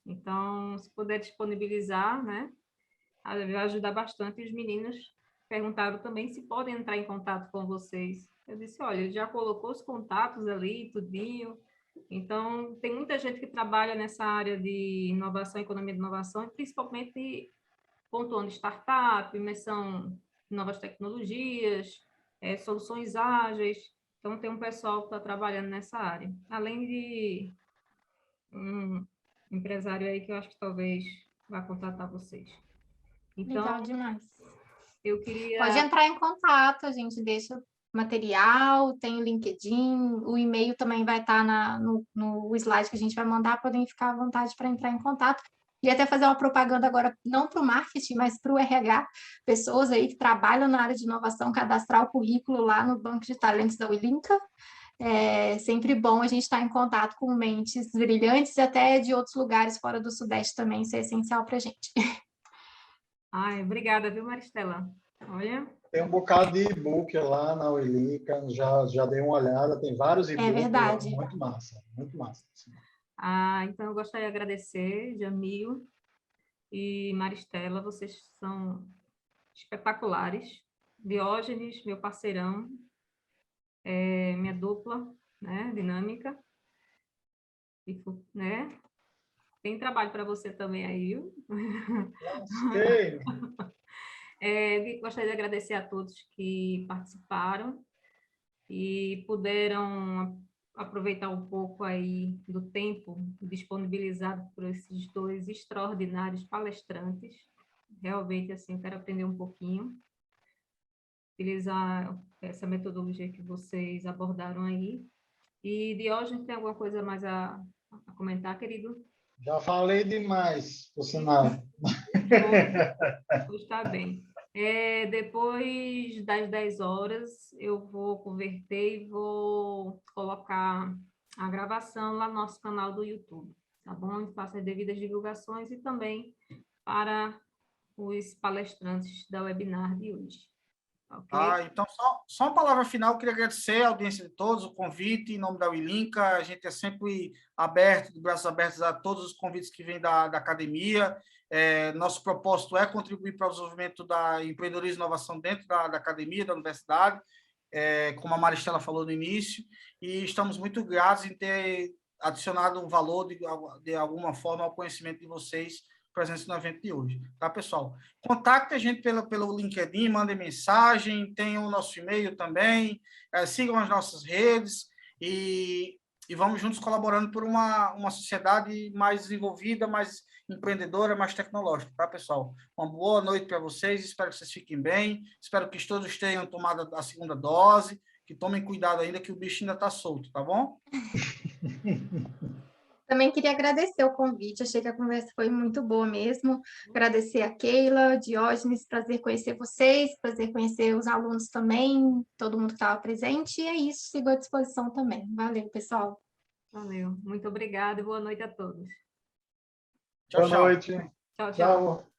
Então, se puder disponibilizar, né, vai ajudar bastante. Os meninos perguntaram também se podem entrar em contato com vocês. Eu disse, olha, ele já colocou os contatos ali, tudinho. Então, tem muita gente que trabalha nessa área de inovação, economia de inovação, e principalmente pontuando startup, imersão em novas tecnologias, soluções ágeis. Então, tem um pessoal que está trabalhando nessa área. Além de um empresário aí que eu acho que talvez vá contatar vocês. Então, legal demais. Eu queria... Pode entrar em contato, a gente deixa o material, tem o LinkedIn, o e-mail também vai estar no slide que a gente vai mandar, podem ficar à vontade para entrar em contato. E até fazer uma propaganda agora, não para o marketing, mas para o RH, pessoas aí que trabalham na área de inovação, cadastrar o currículo lá no Banco de Talentos da UINCA. É sempre bom a gente estar em contato com mentes brilhantes e até de outros lugares fora do Sudeste também, isso é essencial para a gente. Obrigada, viu, Maristela? Olha... Tem um bocado de e-book lá na UINCA, já dei uma olhada, tem vários e-books. É verdade. Lá, muito massa, muito massa. Então, eu gostaria de agradecer, Jamil e Maristela, vocês são espetaculares. Diógenes, meu parceirão, minha dupla, né, dinâmica. E, né? Tem trabalho para você também aí, viu? Gostaria de agradecer a todos que participaram e puderam aproveitar um pouco aí do tempo disponibilizado por esses dois extraordinários palestrantes. Realmente, assim, quero aprender um pouquinho, utilizar essa metodologia que vocês abordaram aí. E, Diógenes, tem alguma coisa mais a comentar, querido? Já falei demais, por sinal. Está bem. Depois das 10 horas, eu vou converter e vou colocar a gravação lá no nosso canal do YouTube, tá bom? E faço as devidas divulgações e também para os palestrantes da webinar de hoje. Okay? Então, só uma palavra final, eu queria agradecer a audiência de todos, o convite, em nome da UINCA, a gente é sempre aberto, de braços abertos a todos os convites que vêm da academia, Nosso propósito é contribuir para o desenvolvimento da empreendedorismo e inovação dentro da academia, da universidade, como a Maristela falou no início, e estamos muito gratos em ter adicionado um valor de alguma forma ao conhecimento de vocês presentes no evento de hoje, tá, pessoal? Contacte a gente pelo LinkedIn, mandem mensagem, tem o nosso e-mail também, sigam as nossas redes e vamos juntos colaborando por uma sociedade mais desenvolvida, mais empreendedora, mais tecnológica, tá, pessoal? Uma boa noite para vocês, espero que vocês fiquem bem, espero que todos tenham tomado a segunda dose, que tomem cuidado ainda, que o bicho ainda está solto, tá bom? Também queria agradecer o convite, achei que a conversa foi muito boa mesmo. Agradecer a Keila, Diógenes, prazer conhecer vocês, prazer conhecer os alunos também, todo mundo que estava presente, e é isso, sigo à disposição também. Valeu, pessoal. Valeu, muito obrigada e boa noite a todos. Tchau, Boa tchau. noite. Tchau, tchau. Tchau.